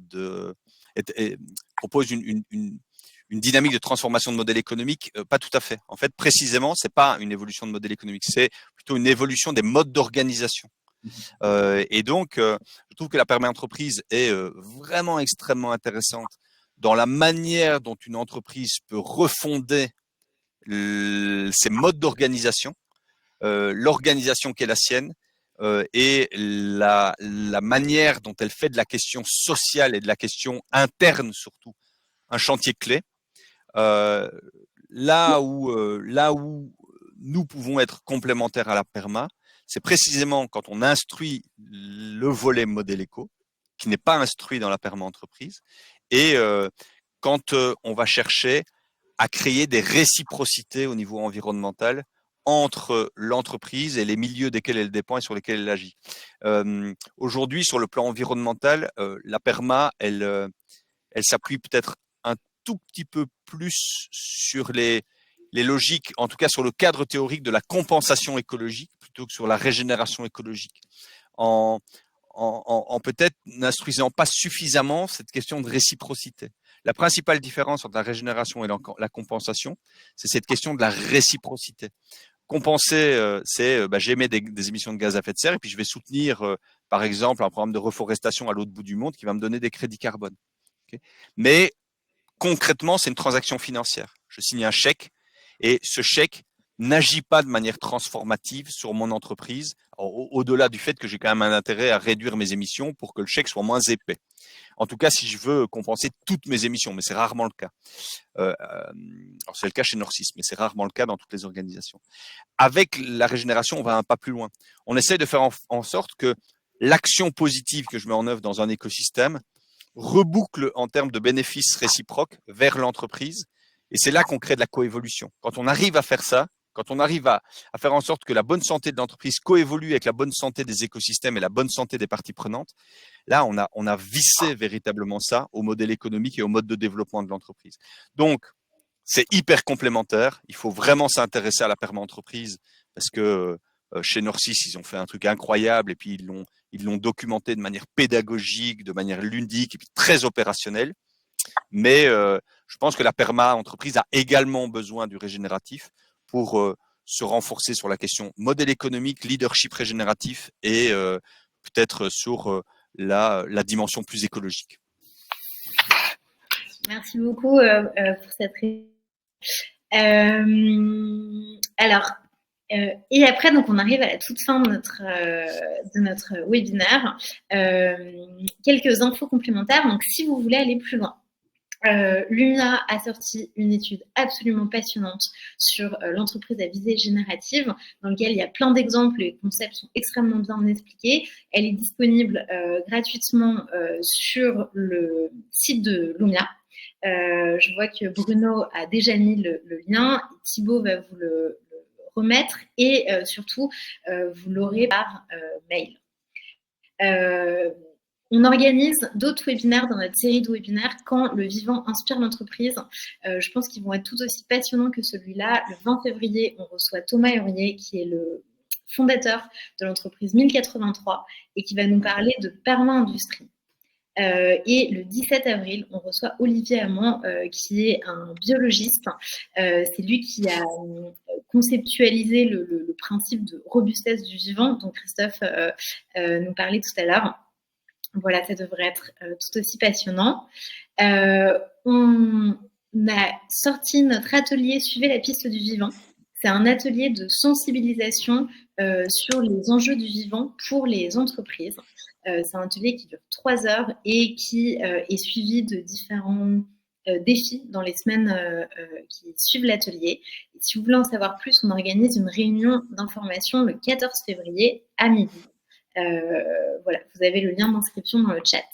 propose une dynamique de transformation de modèle économique, pas tout à fait. En fait, précisément, c'est pas une évolution de modèle économique, c'est plutôt une évolution des modes d'organisation. Et donc, je trouve que la perma entreprise est vraiment extrêmement intéressante dans la manière dont une entreprise peut refonder ses modes d'organisation, l'organisation qui est la sienne, et la manière dont elle fait de la question sociale et de la question interne surtout un chantier clé. Là où nous pouvons être complémentaires à la perma, c'est précisément quand on instruit le volet modèle éco, qui n'est pas instruit dans la perma entreprise, et quand on va chercher à créer des réciprocités au niveau environnemental entre l'entreprise et les milieux desquels elle dépend et sur lesquels elle agit. Aujourd'hui, sur le plan environnemental, la perma, elle s'appuie peut-être un tout petit peu plus sur les logiques, en tout cas sur le cadre théorique de la compensation écologique plutôt que sur la régénération écologique. En peut-être n'instruisant pas suffisamment cette question de réciprocité. La principale différence entre la régénération et la compensation, c'est cette question de la réciprocité. Compenser, c'est j'émets des émissions de gaz à effet de serre et puis je vais soutenir, par exemple, un programme de reforestation à l'autre bout du monde qui va me donner des crédits carbone. Okay. Mais concrètement, c'est une transaction financière. Je signe un chèque et ce chèque n'agit pas de manière transformative sur mon entreprise, au-delà du fait que j'ai quand même un intérêt à réduire mes émissions pour que le chèque soit moins épais. En tout cas, si je veux compenser toutes mes émissions, mais c'est rarement le cas. Alors c'est le cas chez Norcis, mais c'est rarement le cas dans toutes les organisations. Avec la régénération, on va un pas plus loin. On essaie de faire en sorte que l'action positive que je mets en œuvre dans un écosystème reboucle en termes de bénéfices réciproques vers l'entreprise. Et c'est là qu'on crée de la coévolution. Quand on arrive à faire ça, quand on arrive à faire en sorte que la bonne santé de l'entreprise coévolue avec la bonne santé des écosystèmes et la bonne santé des parties prenantes, là, on a vissé véritablement ça au modèle économique et au mode de développement de l'entreprise. Donc, c'est hyper complémentaire. Il faut vraiment s'intéresser à la perma-entreprise parce que chez Norcis, ils ont fait un truc incroyable et puis ils l'ont documenté de manière pédagogique, de manière ludique et puis très opérationnelle. Mais je pense que la perma-entreprise a également besoin du régénératif pour se renforcer sur la question modèle économique, leadership régénératif et peut-être sur la dimension plus écologique. Merci beaucoup pour cette réponse. Alors, et après, donc, on arrive à la toute fin de notre webinaire. Quelques infos complémentaires. Donc, si vous voulez aller plus loin, Lumia a sorti une étude absolument passionnante sur l'entreprise à visée générative, dans laquelle il y a plein d'exemples, les concepts sont extrêmement bien expliqués. Elle est disponible gratuitement sur le site de Lumia. Je vois que Bruno a déjà mis le lien, Thibaut va vous le remettre et surtout vous l'aurez par mail. On organise d'autres webinaires dans notre série de webinaires quand le vivant inspire l'entreprise. Je pense qu'ils vont être tout aussi passionnants que celui-là. Le 20 février, on reçoit Thomas Hurier, qui est le fondateur de l'entreprise 1083 et qui va nous parler de perma-industrie. Et le 17 avril, on reçoit Olivier Hamon, qui est un biologiste. C'est lui qui a conceptualisé le principe de robustesse du vivant, dont Christophe nous parlait tout à l'heure. Voilà, ça devrait être tout aussi passionnant. On a sorti notre atelier Suivez la piste du vivant. C'est un atelier de sensibilisation sur les enjeux du vivant pour les entreprises. C'est un atelier qui dure 3 heures et qui est suivi de différents défis dans les semaines qui suivent l'atelier. Et si vous voulez en savoir plus, on organise une réunion d'information le 14 février à midi. Voilà, vous avez le lien d'inscription dans le chat.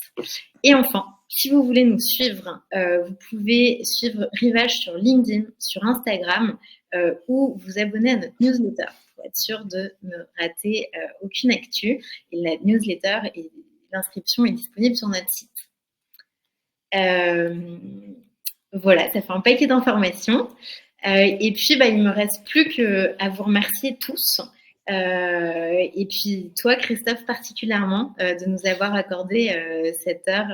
Et enfin, si vous voulez nous suivre, vous pouvez suivre Rivage sur LinkedIn, sur Instagram ou vous abonner à notre newsletter pour être sûr de ne rater aucune actu. Et la newsletter et l'inscription est disponible sur notre site. Voilà, ça fait un paquet d'informations. Et puis, il ne me reste plus qu'à vous remercier tous. Et puis toi, Christophe, particulièrement, de nous avoir accordé cette heure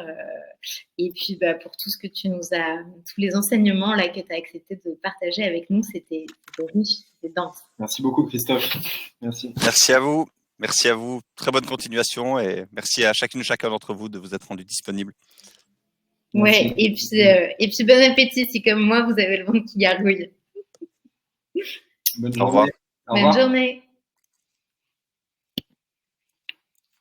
et puis pour tout ce que tu nous as, tous les enseignements là que tu as accepté de partager avec nous, c'était riche, c'était dense. Merci beaucoup, Christophe. Merci. Merci à vous. Merci à vous. Très bonne continuation et merci à chacune et chacun d'entre vous de vous être rendu disponible. Ouais, et puis bon appétit si comme moi vous avez le ventre qui gargouille. Bonne journée. Au revoir. Bonne journée.